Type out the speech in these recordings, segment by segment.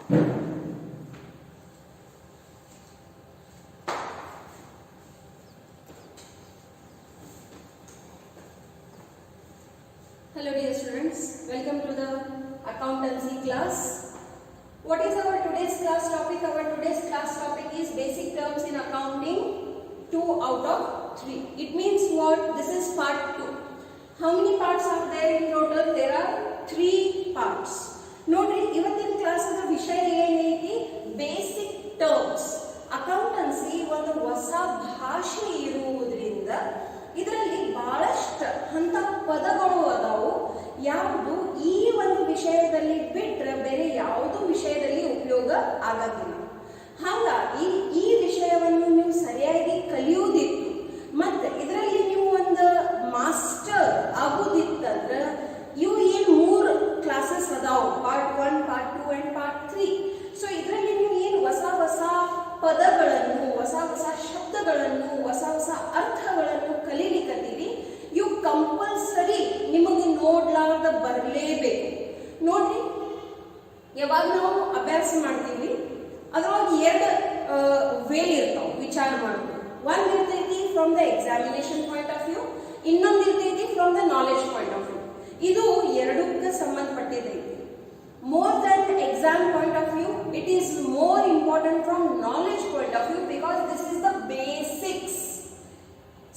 Hello dear students, welcome to the accountancy class. What is our today's class topic? Our today's class topic is basic terms in accounting 2 out of 3. It means what? This is part 2. How many parts are there in total? There are 3 parts. Nodri, ಇವತ್ತಿನ ಕ್ಲಾಸದ ವಿಷಯ ಏನೈತಿ? Basic terms. Accountancy ಒಂದು ಹೊಸ ಭಾಷೆ ಇರುವುದರಿಂದ ಇದರಲ್ಲಿ ಬಹಳಷ್ಟು ಹಂತ ಪದಗಳು ಅದಾವು. ಯಾವುದು ಈ ಒಂದು ವಿಷಯದಲ್ಲಿ ಬಿಟ್ಟರೆ ಬೇರೆ ಯಾವುದು ವಿಷಯದಲ್ಲಿ ಉಪಯೋಗ ಆಗಂಗಿಲ್ಲ. ಹಾಗಾಗಿ ಈ ವಿಷಯವನ್ನು ನೀವು ಸರಿಯಾಗಿ ಕಲಿಯುವುದಿತ್ತು ಮತ್ತೆ ಇದರಲ್ಲಿ ನೀವು ಒಂದು ಮಾಸ್ಟರ್ ಆಗುವುದಿತ್ತಂದ್ರೆ ಇವು ಏನು 3 ಕ್ಲಾಸಸ್ ಅದಾವು, part 1, part 2 and part 3. So ಇದರಲ್ಲಿ ನೀವು ಏನು ಹೊಸ ಹೊಸ ಪದಗಳನ್ನು, ಹೊಸ ಹೊಸ ಶಬ್ದಗಳನ್ನು, ಹೊಸ ಹೊಸ ಅರ್ಥಗಳನ್ನು ಕಲೀಲಿಕ್ಕತ್ತೀವಿ. ಇವು ಕಂಪಲ್ಸರಿ ನಿಮಗೆ ನೋಡ್ಲಾರ್ದ ಬರಲೇಬೇಕು. ನೋಡ್ರಿ, ಯಾವಾಗ ನಾವು ಅಭ್ಯಾಸ ಮಾಡ್ತೀವಿ ಅದ್ರೊಳಗೆ 2 ವೇ ಇರ್ತಾವೆ ವಿಚಾರ ಮಾಡೋದು. ಒಂದು ಇರ್ತೈತಿ from the examination point of view, ಇನ್ನೊಂದು ಇರ್ತೈತಿ from the knowledge point of view. ಇದು ಎರಡಕ್ಕೆ ಸಂಬಂಧಪಟ್ಟಿದೈತಿ. More than exam point of view, it is more important from knowledge point of view because this is the basics.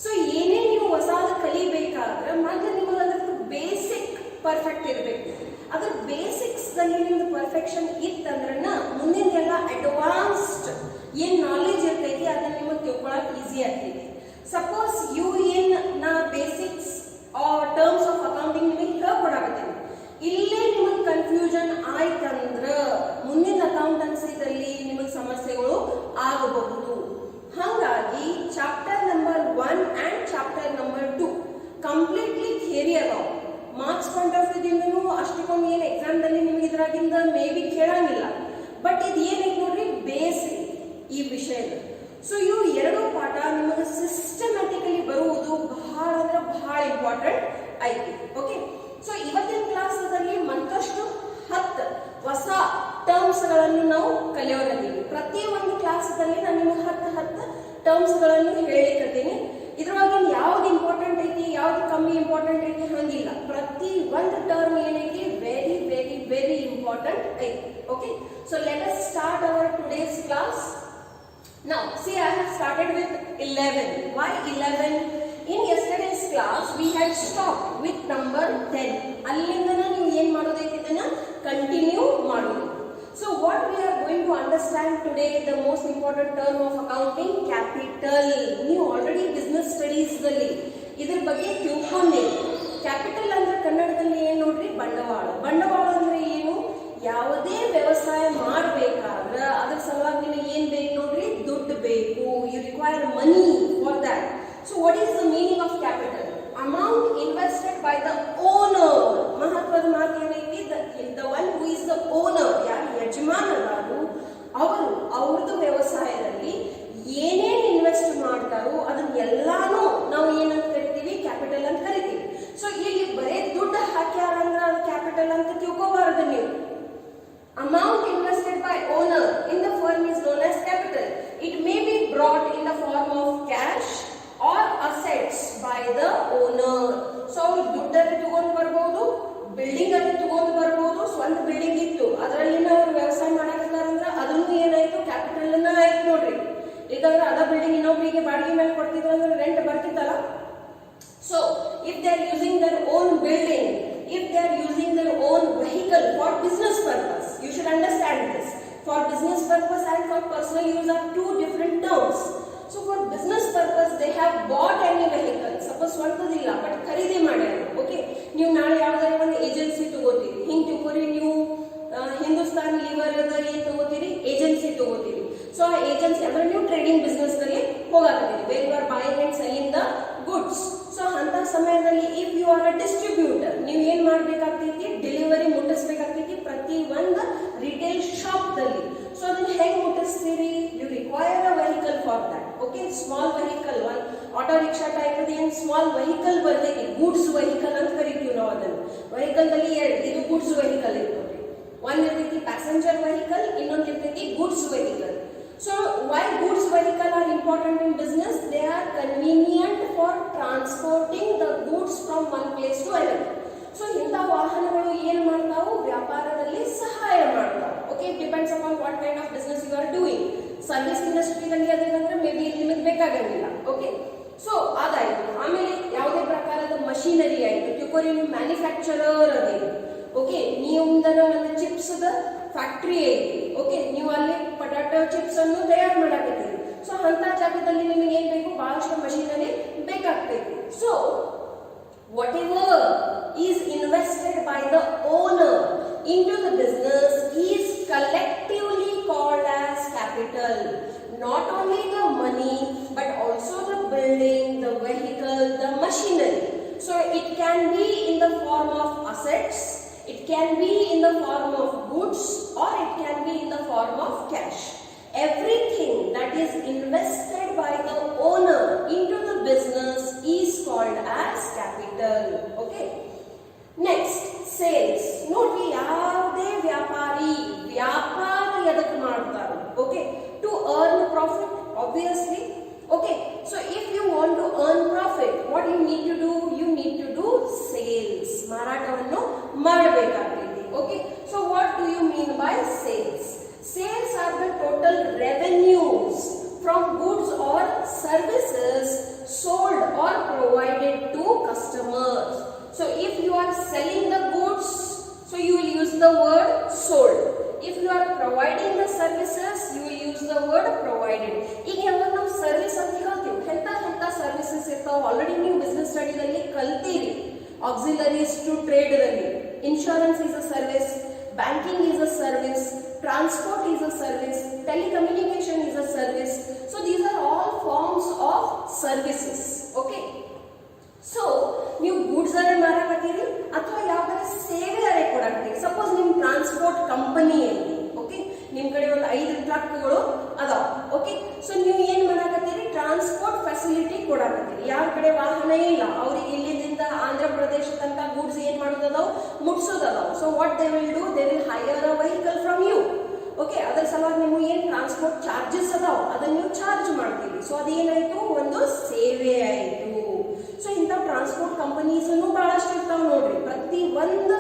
So ಏನೇ ನೀವು ಹೊಸದ ಕಲಿಬೇಕಾದ್ರೆ ಮೊದಲು ನಿಮಗೆ ಅದರ ಬೇಸಿಕ್ ಪರ್ಫೆಕ್ಟ್ ಇರಬೇಕು. ಅದರ ಬೇಸಿಕ್ಸ್ ದಲ್ಲಿ ನಿಮ್ದು ಪರ್ಫೆಕ್ಷನ್ ಇತ್ತಂದ್ರೆ ಮುಂದಿನ ಎಲ್ಲ ಅಡ್ವಾನ್ಸ್ಡ್ ಏನ್ ನಾಲೆಜ್ ಇರ್ತೈತಿ ಅದನ್ನ ನಿಮಗೆ ತಿಳ್ಕೊಳ್ಳೋಕೆ ಈಸಿ ಆಗ್ತೈತಿ. ಸಪೋಸ್ ಯು ಏನ್ ನಾ ಬೇಸಿಕ್ಸ್ ಟರ್ಮ್ಸ್ ಆಫ್ ಅಕೌಂಟಿಂಗ್ ನಿಮಗೆ ಹೇಳ್ಕೊಡಾಕತ್ತೀನಿ, ಇಲ್ಲೇ ನಿಮಗೆ ಕನ್ಫ್ಯೂಷನ್ ಆಯ್ತಂದ್ರೆ ಮುಂದಿನ ಅಕೌಂಟೆನ್ಸಿದಲ್ಲಿ ನಿಮಗೆ ಸಮಸ್ಯೆಗಳು ಆಗಬಹುದು. ಹಾಗಾಗಿ chapter number 1 and chapter number 2 completely theory ಅದಾವ. ಮಾರ್ಕ್ಸ್ ಪಾಯಿಂಟ್ ಆಫ್ ವ್ಯೂದಿಂದನೂ ಅಷ್ಟಕ್ಕೊಂದು ಏನು ಎಕ್ಸಾಮ್ದಲ್ಲಿ ನಿಮಗೆ ಇದ್ರಾಗಿಂದ ಮೇ ಬಿ ಕೇಳಂಗಿಲ್ಲ. ಬಟ್ ಇದು ಏನೈತೆ ನೋಡ್ರಿ, ಬೇಸಿಕ್ ಈ ವಿಷಯದ. ಸೊ ಇವು 2 ಪಾಠ ನಿಮಗೆ ಸಿಸ್ಟಮ್ಯಾಟಿಕಲಿ ಬರುವುದು ಬಹಳ ಅಂದ್ರೆ ಬಹಳ ಇಂಪಾರ್ಟೆಂಟ್ ಐತಿ. ಓಕೆ, ಸೊ ಇವತ್ತಿನ ಕ್ಲಾಸಲ್ಲಿ ಮತ್ತಷ್ಟು 10 ಹೊಸ ಟರ್ಮ್ಸ್ ಗಳನ್ನು ನಾವು ಕಲಿಯೋರಿದ್ದೀವಿ. ಪ್ರತಿ ಒಂದು ಕ್ಲಾಸಲ್ಲಿ ನಾನು ನಿಮಗೆ 10 ಟರ್ಮ್ಸ್ ಗಳನ್ನು ಹೇಳಿಕತ್ತೀನಿ. ಇದ್ರೊಳಗೆ ಯಾವ್ದು ಇಂಪಾರ್ಟೆಂಟ್ ಐತಿ, ಯಾವ್ದು ಕಮ್ಮಿ ಇಂಪಾರ್ಟೆಂಟ್ ಐತಿ ಹಂಗಿಲ್ಲ. ಪ್ರತಿ ಒಂದು ಟರ್ಮ್ ಏನೈತಿ ವೆರಿ ವೆರಿ ವೆರಿ ಇಂಪಾರ್ಟೆಂಟ್ ಐತಿ. Okay, so let us start hour today's class. Now, see, I have started with 11. Why 11? In yesterday's class, we had stopped with number 10. ಅಲ್ಲಿಂದನ ನೀವು ಏನು ಮಾಡೋದೈತಿ ಇದನ್ನ ಕಂಟಿನ್ಯೂ ಮಾಡೋದು. So, what we are going to understand today, the most important term of accounting, capital. ನೀವು already business studies ದಲ್ಲಿ ಇದ್ರ ಬಗ್ಗೆ ತಿಳ್ಕೊಂಡಿರಿ. Capital ಅಂದ್ರೆ ಕನ್ನಡದಲ್ಲಿ ಏನು ನೋಡ್ರಿ, ಬಂಡವಾಳ. ಬಂಡವಾಳ ಅಂದ್ರೆ ಏನು? ಯಾವುದೇ ವ್ಯವಸಾಯ ಮಾಡಬೇಕಾದ್ರೆ ಅದರ ಸಲುವಾಗಿ ನಿಮಗೆ ಏನ್ ಬೇಕು ನೋಡ್ರಿ, ದುಡ್ಡು ಬೇಕು. You require money for that. So what is the meaning of capital? Amount invested by the owner. ಮಹತ್ವದ ಮಾತು ಏನೈತಿ, the one who is the owner, ಯಾರು ಯಜಮಾನರು ಅವರು ಅವ್ರದ್ದು ವ್ಯವಸಾಯದಲ್ಲಿ ಏನೇನು ಇನ್ವೆಸ್ಟ್ ಮಾಡ್ತಾರೋ ಅದನ್ನೆಲ್ಲಾನು ನಾವು ಏನಂತ ಕರಿತೀವಿ, ಕ್ಯಾಪಿಟಲ್ ಅಂತ ಕರಿತೀವಿ. ಸೊ ಇಲ್ಲಿ ಬರೇ ದುಡ್ಡು ಹಾಕ್ಯಾರಂದ್ರೆ ಅದು ಕ್ಯಾಪಿಟಲ್ ಅಂತ ತಿಳ್ಕೋಬಾರದು ನೀವು. Amount invested by owner in the firm is known as capital. It may be brought in the form of cash or assets by the owner. So ದುಡ್ಡಲ್ಲಿ ತಗೊಂಡು ಬರ್ಬೋದು, ಬಿಲ್ಡಿಂಗ್ ಅಲ್ಲಿ ತಗೊಂಡು ಬರ್ಬೋದು. ಸ್ವಂತ ಬಿಲ್ಡಿಂಗ್ ಇತ್ತು, ಅದರಲ್ಲಿ ನಾವು ವ್ಯವಸಾಯ ಮಾಡಕತ್ತಾರಂದ್ರೆ ಅದನ್ನು ಏನಾಯ್ತು, ಕ್ಯಾಪಿಟಲ್ ಅನ್ನ ಆಯ್ತು ನೋಡ್ರಿ. ಇಲ್ಲಾಂದ್ರೆ ಅದ ಬಿಲ್ಡಿಂಗ್ ಇನ್ನೊಬ್ಬರಿಗೆ ಬಾಡಿಗೆ ಮೇಲೆ ಕೊಡ್ತಿದ್ರು ಅಂದ್ರೆ rent ಬರ್ತಿತ್ತಲ್ಲ. So if they are using their own building, if they are using their own vehicle for business purpose, you should understand this. For business purpose and for personal use are 2 different terms. So for business purpose they have bought any vehicle. Suppose ಸ್ವಂತದಿಲ್ಲ but ಖರೀದಿ ಮಾಡ್ಯಾರ. Okay, ನೀವು ನಾಳೆ ಯಾವ್ದಾರ ಒಂದು agency ತಗೋತೀರಿ. ಹಿಂಗ್ ತಿಳ್ಕೊರಿ, ನೀವು Hindustan Lever ಏನ್ ತಗೋತೀರಿ, ಏಜೆನ್ಸಿ ತಗೋತೀರಿ. ಸೊ ಆ ಏಜೆನ್ಸಿ ಅಂದ್ರೆ ನೀವು ಟ್ರೇಡಿಂಗ್ ಬಿಸ್ನೆಸ್ ನಲ್ಲಿ ಹೋಗಾಕತ್ತೀರಿ, where you are buying and selling the goods. So ಅಂತ ಸಮಯದಲ್ಲಿ if you are a distributor, ನೀವು ಏನ್ ಮಾಡ್ಬೇಕಾಗ್ತೈತಿ, ಡೆಲಿವರಿ ಮುಟ್ಟಿಸ್ಬೇಕಾಗ್ತೈತಿ ಪ್ರತಿ ಒಂದು ರಿಟೇಲ್ ಶಾಪ್ ದಲ್ಲಿ. ಸೊ ಅದನ್ನ ಹೆಂಗ್ ಮುಟ್ಟಿಸ್ತೀರಿ, you require a vehicle for that. Okay, small vehicle, ಒಂದು ಆಟೋ ರಿಕ್ಷಾ ಟೈಪ್ ಏನ್ ಸ್ಮಾಲ್ ವೆಹಿಕಲ್ ಬರ್ತೈತಿ, ಗೂಡ್ಸ್ ವೆಹಿಕಲ್ ಅಂತ ಕರಿತೀವಿ ನಾವು ಅದನ್ನ. ವೆಹಿಕಲ್ ದಲ್ಲಿ ಇದು ಗೂಡ್ಸ್ ವೆಹಿಕಲ್ ಇರ್ತದೆ. ಒಂದು ಇರ್ತೈತಿ ಪ್ಯಾಸೆಂಜರ್ ಪ್ಯಾಸೆಂಜರ್ ವೆಹಿಕಲ್, ಇನ್ನೊಂದು ಇರ್ತೈತಿ goods vehicle. So why goods vehicle are important in business? They are convenient for transporting the goods from one place to another. So ಇಂಥ ವಾಹನಗಳು ಏನ್ ಮಾಡ್ತಾವು, ವ್ಯಾಪಾರದಲ್ಲಿ ಸಹಾಯ ಮಾಡ್ತಾವು. Okay, depends upon what kind of business you are doing. Service ಇಂಡಸ್ಟ್ರಿಯಲ್ಲಿ ಅದೇನಂದ್ರೆ may be ನಿಮಗೆ ಬೇಕಾಗಂಗಿಲ್ಲ. Okay, so ಅದಾಯ್ತು. ಆಮೇಲೆ ಯಾವುದೇ ಪ್ರಕಾರದ ಮಷೀನರಿ ಆಯ್ತು, ತಿಳ್ಕೊರಿ ನೀವು ಮ್ಯಾನುಫ್ಯಾಕ್ಚರರ್ ಅದೇನು. ಓಕೆ, ನೀವು ಒಂದು ಚಿಪ್ಸ್ ಫ್ಯಾಕ್ಟ್ರಿ ಐತಿ. ಓಕೆ, ನೀವು ಅಲ್ಲಿ ಪೊಟ್ಯಾಟೊ ಚಿಪ್ಸ್ ಅನ್ನು ತಯಾರು ಮಾಡಾಕತ್ತೀರಿ. ಸೊ ಅಂತ ಜಾಗದಲ್ಲಿ ನಿಮಗೆ ಏನ್ ಬೇಕು, ಬಹಳಷ್ಟು ಮಷೀನರಿ ಬೇಕಾಗ್ಬೇಕು. So whatever is invested by the owner into the business is collectively called as capital. Not only the money but also the building, the vehicle, the machinery. So it can be in the form of assets, it can be in the form of goods, or it can be in the form of cash. Everything that is invested by the owner into the business is called as capital. Okay, next, sales. Noti yavade vyapari vyapar yadak ಮಾಡ್ತಾರೆ. Okay, to earn profit, obviously. Okay, so if you want to earn profit, what you need to do? You need to do sales. ಮಾರಾಟವನ್ನು ಮಾಡಬೇಕಾಗಿದೆ. Okay, so what do you mean by sales? Sales are the total revenues from goods or services sold or provided to customers. So if you are selling the goods, so you will use the word sold. If you are providing the services, you will use the word provided. ಈಗ ಯಾವಾಗ ನಾವು service ಅಂತ ಹೇಳ್ತೀವಿ, ಎಂತ services ಇರ್ತಾವ already ನೀವು business ಸ್ಟಡಿದಲ್ಲಿ ಕಲ್ತೀರಿ. Auxiliaries to trade ದಲ್ಲಿ insurance is a service, banking is a service, transport is a service, telecommunication is a service. So these are all forms of services. Okay, so ನೀವು goods ಅರೆ ಮಾರಾಕತ್ತೀರಿ ಅಥವಾ ಯಾವ್ದಾರ ಸೇವೆ ಅರೆ ಕೊಡಾಕತ್ತೀರಿ. Suppose ನಿಮ್ transport company ಐತಿ. Okay, ನಿಮ್ ಕಡೆ ಒಂದು 5 ಟ್ರಕ್ಗಳು ಅದಾವ. ಓಕೆ, ಸೊ ನೀವು ಏನ್ ಮಾಡಾಕತ್ತೀರಿ, ಟ್ರಾನ್ಸ್ಪೋರ್ಟ್ ಫೆಸಿಲಿಟಿ ಕೊಡಾಕತ್ತೀರಿ. ಯಾರ ಕಡೆ ವಾಹನ ಇಲ್ಲ ಅವ್ರಿಗೆ ಇಲ್ಲಿಂದ ಆಂಧ್ರ ಪ್ರದೇಶ ತನಕ ಗೂಡ್ಸ್ ಏನ್ ಮಾಡೋದದಾವ್, ಮುಟ್ಸೋದದಾವ್. So what they will do, they will hire a vehicle from you. Okay, ಅದರ ಸಲುವಾಗಿ ನೀವು ಏನ್ ಟ್ರಾನ್ಸ್ಪೋರ್ಟ್ ಚಾರ್ಜಸ್ ಅದಾವ ಅದನ್ನ ನೀವು ಚಾರ್ಜ್ ಮಾಡ್ತೀವಿ. ಸೊ ಅದೇನಾಯ್ತು, ಒಂದು ಸೇವೆ ಆಯ್ತು. ಸೊ ಇಂಥ ಟ್ರಾನ್ಸ್ಪೋರ್ಟ್ ಕಂಪನೀಸ್ ಬಹಳಷ್ಟು ಇರ್ತಾವ ನೋಡ್ರಿ. ಪ್ರತಿ ಒಂದು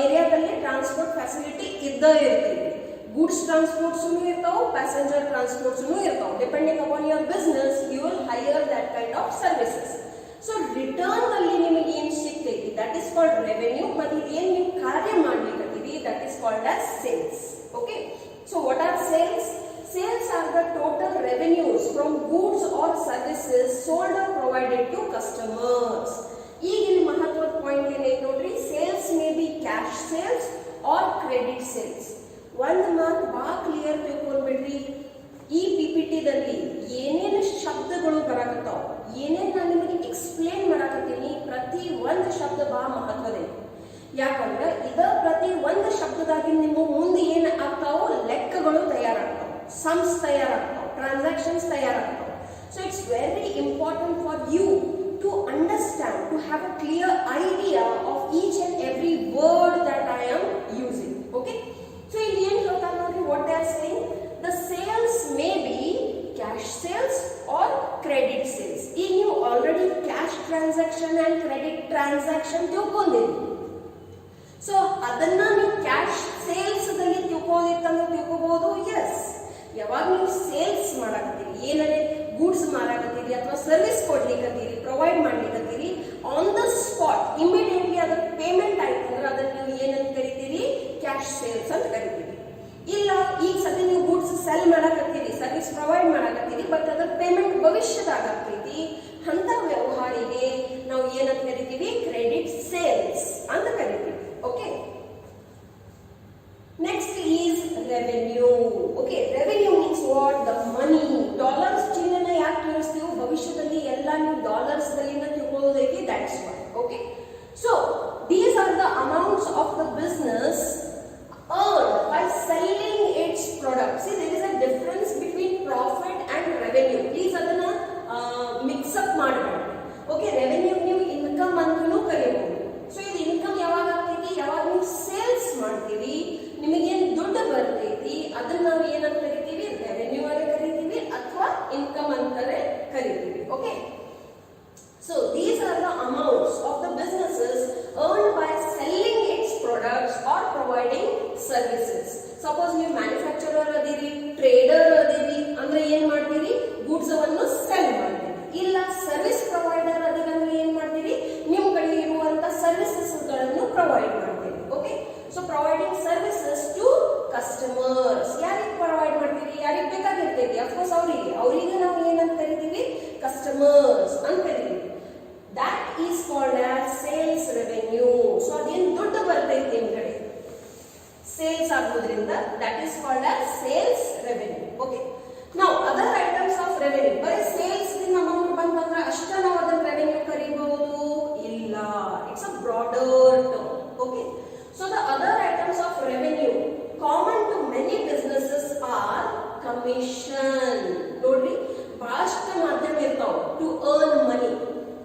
ಏರಿಯಾದಲ್ಲಿ ಟ್ರಾನ್ಸ್ಪೋರ್ಟ್ ಫೆಸಿಲಿಟಿ ಇದ್ದೇ ಇರ್ತೀವಿ. ಗೂಡ್ಸ್ ಟ್ರಾನ್ಸ್ಪೋರ್ಟ್ಸ್ ಇರ್ತಾವ, ಪ್ಯಾಸೆಂಜರ್ ಟ್ರಾನ್ಸ್ಪೋರ್ಟ್ಸ್ ಇರ್ತಾವ. Depending upon your business you will hire that kind of services. So return ಅಲ್ಲಿ ನಿಮಗೆ ಏನ್ ಸಿಗ್ತೈತಿ, ದಟ್ ಇಸ್ ಕಾಲ್ಡ್ ರೆವೆನ್ಯೂ. ಮತ್ತೆ ಏನ್ ನೀವು ಕಾರ್ಯ ಮಾಡ್ಲಿಕ್ಕತ್ತೀವಿ, that is called as sales. Okay, so what are sales? Sales are the total revenues from goods or services sold or provided to customers. ಈಗ ಇಲ್ಲಿ ಮಹತ್ವದ ಪಾಯಿಂಟ್ ಏನೈತೆ ನೋಡ್ರಿ, sales may be cash sales or credit sales. ಒಂದು ಮಾತು ಬಹಳ clear ತಿಳ್ಕೊಂಡ್ಬಿಡ್ರಿ, ಈ PPT ದಲ್ಲಿ ಏನೇನು ಶಬ್ದಗಳು ಬರಾಕತ್ತಾವ, ಏನೇನು ನಾನು ನಿಮಗೆ ಎಕ್ಸ್ಪ್ಲೇನ್ ಮಾಡಾಕತ್ತೀನಿ, ಪ್ರತಿ ಒಂದು ಶಬ್ದ ಬಹಳ ಮಹತ್ವದೈತಿ. ಯಾಕಂದ್ರೆ ಇದ ಪ್ರತಿ ಒಂದು ಶಬ್ದದಾಗಿ ನಿಮ್ಮ ಮುಂದೆ ಏನ್ ಆಗ್ತಾವೋ ಲೆಕ್ಕಗಳು ತಯಾರಾಗ್ತಾವ, ಸಮ್ಸ್ ತಯಾರಾಗ್ತಾವ, ಟ್ರಾನ್ಸಾಕ್ಷನ್ಸ್ ತಯಾರಾಗ್ತಾವ. So it's very important for you to understand, to have a clear idea of each and every word that I am using. Okay, so ಇಲ್ಲಿ ಏನ್ ಹೇಳ್ತಾರೆ ನೋಡ್ರಿ, what they are saying, the sales may be cash sales or credit sales. ಈಗ ನೀವು already cash transaction and credit transaction ತಿಳ್ಕೊಂಡಿರಿ. So ಅದನ್ನ ನೀವು cash sales ದಲ್ಲಿ ತಿಳ್ಕೋದಿತ್ತಂದ್ರೆ ತಿಳ್ಕೋಬಹುದು. ಎಸ್, ಯಾವಾಗ ನೀವು ಸೇಲ್ಸ್ ಮಾಡಾಕತ್ತೀರಿ, ಏನಾರೆ ಗೂಡ್ಸ್ ಮಾರಾಕತ್ತೀರಿ ಅಥವಾ ಸರ್ವಿಸ್ ಕೊಡ್ಲಿಕ್ಕತ್ತೀರಿ, ಪ್ರೊವೈಡ್ ಮಾಡ್ಲಿಕ್ಕತ್ತೀರಿ, ಆನ್ ದ ಸ್ಪಾಟ್ ಇಮಿಡಿಯೇಟ್ಲಿ ಅದರ ಪೇಮೆಂಟ್ ಆಯ್ತು ಅಂದ್ರೆ ಅದನ್ನ ನೀವು ಏನಂತ ಕರಿತೀರಿ, ಕ್ಯಾಶ್ ಸೇಲ್ಸ್ ಅಂತ ಕರಿತೀರಿ. ಇಲ್ಲ, ಈಗ ಸದ್ಯ ನೀವು ಗೂಡ್ಸ್ ಸೆಲ್ ಮಾಡಾಕತ್ತೀರಿ, ಸರ್ವಿಸ್ ಪ್ರೊವೈಡ್ ಮಾಡಾಕತ್ತೀರಿ, ಬಟ್ ಅದರ ಪೇಮೆಂಟ್ ಭವಿಷ್ಯದಾಗ ಆಗ್ತೈತಿ, ಅಂತ ವ್ಯವಹಾರಿಗೆ ನಾವು ಏನಂತ ಕರಿತೀವಿ, ಕ್ರೆಡಿಟ್ ಸೇಲ್ಸ್ ಅಂತ ಕರಿತೀವಿ. Okay, next is revenue. Okay, revenue means what? The money. Dollars ಚಿಹ್ನೆನ ಯಾಕೆ ತೋರಿಸ್ತೀವಿ, ಭವಿಷ್ಯದಲ್ಲಿ ಎಲ್ಲ ನೀವು ಡಾಲರ್ಸ್ ದಲ್ಲಿನ ತಿಳ್ಕೊಳ್ಳೋದೈತಿ, that's why. Okay, so these are the amounts of the business earned by selling its products. See, there is a difference between profit and revenue. Please ಅದನ್ನ mix up ಮಾಡಬೇಡಿ. Okay, revenue ನೀವು income ಅಂತಲೂ ಕರೀಬಹುದು. So ಇದು income ಯಾವಾಗ ಆಗ್ತೈತಿ, ಯಾವಾಗ ನೀವು sales ಮಾಡ್ತೀವಿ, ನಿಮಗೇನು ದುಡ್ಡು ಸಪೋಸ್ ನೀವು ಮ್ಯಾನುಫ್ಯಾಕ್ಚರರ್ ಅದೀರಿ, ಟ್ರೇಡರ್ ಅದೀರಿ ಅಂದ್ರೆ ಏನ್ ಮಾಡ್ತೀರಿ, ಗೂಡ್ಸ್ ಅನ್ನು ಸೆಲ್ ಮಾಡ್ತೀರಿ. ಇಲ್ಲ ಸರ್ವಿಸ್ ಪ್ರೊವೈಡರ್ ಅದೀರಿ ಅಂದ್ರೆ ಏನ್ ಮಾಡ್ತೀರಿ, ನಿಮ್ ಕಡೆ ಇರುವಂತ ಸರ್ವಿಸಸ್ ಗಳನ್ನು ಪ್ರೊವೈಡ್ ಮಾಡ್ತೀರಿ. Okay, so providing services to customers. ಯಾರಿಗೆ ಪ್ರೊವೈಡ್ ಮಾಡ್ತೀರಿ, ಯಾರಿಗೆ ಬೇಕಾಗಿರ್ತೈತಿ, ಅಫ್ಕೋರ್ಸ್ ಅವರಿಗೆ ನಾವು ಏನಂತ ಕರಿತೀವಿ, ಕಸ್ಟಮರ್ಸ್ ಅಂತ ಕರಿತೀವಿ. That is called as sales revenue. So ಅದೇನು ದುಡ್ಡು ಬರ್ತೈತಿ ನಿಮ್ ಕಡೆ ಸೇಲ್ಸ್ ಆಗೋದ್ರಿಂದ that is called as sales revenue. Okay, now other items of revenue, ಬರೀ ಸೇಲ್ಸ್ ದಿಂದ ಅಮೌಂಟ್ ಬಂತಂದ್ರೆ ಅಷ್ಟ ನಾವು ಅದನ್ನ ರೆವೆನ್ಯೂ ಕರಿಬಹುದು ಇಲ್ಲ, it's a broader term. Okay, so the other items of revenue common to many businesses are commission. ನೋಡ್ರಿ ಬಹಳಷ್ಟು ಮಾಧ್ಯಮ ಇರ್ತಾವ ಟು ಅರ್ನ್ ಮನಿ.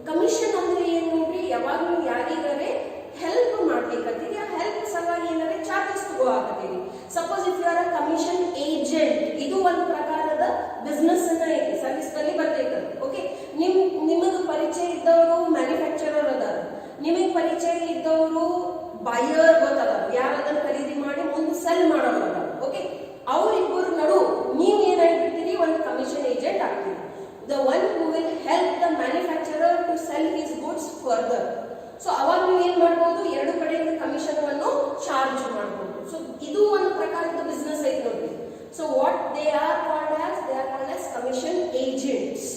ಕಮಿಷನ್ ಅಂದ್ರೆ ಏನ್ ನೋಡ್ರಿ, ಯಾವಾಗ ನೀವು ಯಾರಿಗಾರೆ ಹೆಲ್ಪ್ ಮಾಡ್ಲಿಕ್ಕತ್ತೀರಿ, ಆ ಹೆಲ್ಪ್ ಸಲುವಾಗಿ ಏನಾದ್ರೆ ಚಾರ್ಜಸ್ ತಗೋತೀರಿ. Suppose if you are a commission agent, ಇದು ಒಂದು ಪ್ರಕಾರದ ಬಿಸ್ನೆಸ್ ಅನ್ನ ಐತಿ, ಸರ್ವಿಸ್ ನಲ್ಲಿ ಬರ್ತೈತೆ. ಓಕೆ, ನಿಮಗೆ ಪರಿಚಯ ಇದ್ದವರು ಮ್ಯಾನುಫ್ಯಾಕ್ಚರರ್ ಅದಾರ, ನಿಮಗೆ ಪರಿಚಯ ಇದ್ದವರು ಬೈಯರ್ ಗೊತ್ತದ, ಯಾರು ಅದನ್ನ ಖರೀದಿ ಮಾಡಿ ಮುಂದೆ ಸೆಲ್ ಮಾಡೋರು ಅದ. ಓಕೆ, ಅವ್ರಿಬ್ಬರು ನಡು ನೀವ್ ಏನಾಗಿರ್ತೀರಿ, ಒಂದು ಕಮಿಷನ್ ಏಜೆಂಟ್ ಆಗ್ತೀರಿ. The one who will help the manufacturer to sell his goods further. So ಅವಾಗ ನೀವು ಏನ್ ಮಾಡಬಹುದು, ಎರಡು ಕಡೆಯಿಂದ ಕಮಿಷನ್ ಅನ್ನು ಚಾರ್ಜ್ ಮಾಡಬಹುದು. ಸೊ ಇದು ಒಂದು ಪ್ರಕಾರದ ಬಿಸ್ನೆಸ್ ಐತಿ ನೋಡ್ರಿ. So what they R called as commission agents.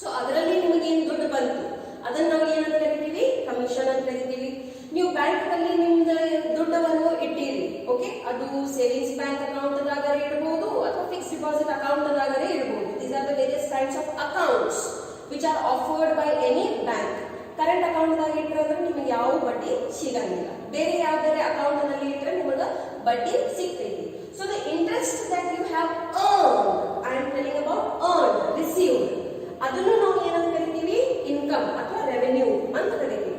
So ಅದರಲ್ಲಿ ನಿಮಗೆ ಏನು ದುಡ್ಡು ಬಂತು ಅದನ್ನ ನಾವು ಏನಂತ ಕರಿತೀವಿ, ಕಮಿಷನ್ ಅಂತ ಕರಿತೀವಿ. ನೀವು ಬ್ಯಾಂಕ್ ನಲ್ಲಿ ನಿಮ್ದು ದುಡ್ಡನ್ನು ಇಟ್ಟಿರಿ. ಓಕೆ, ಅದು ಸೇವಿಂಗ್ಸ್ ಬ್ಯಾಂಕ್ ಅಕೌಂಟ್ ದಾಗರೆ ಇಡಬಹುದು ಅಥವಾ ಫಿಕ್ಸ್ ಡಿಪಾಸಿಟ್ ಅಕೌಂಟ್ ದಾಗರೆ ಇಡಬಹುದು. These are the various kinds of accounts which are offered by any bank. Current account ದಾಗ ಇಟ್ಟರೆ ನಿಮಗೆ ಯಾವ ಬಡ್ಡಿ ಸಿಗಂಗಿಲ್ಲ, ಬೇರೆ ಯಾವ್ದಾರೆ ಅಕೌಂಟ್ ನಲ್ಲಿ ಇಟ್ಟರೆ ನಿಮಗೆ ಬಡ್ಡಿ ಸಿಗ್ತೈತಿ. So the interest that you have earned, I am telling about earned, received, ಅದನ್ನು ನಾವು ಏನಂತ ಕರಿತೀವಿ, ಇನ್ಕಮ್ ಅಥವಾ ರೆವೆನ್ಯೂ ಅಂತ ಕರಿತೀವಿ.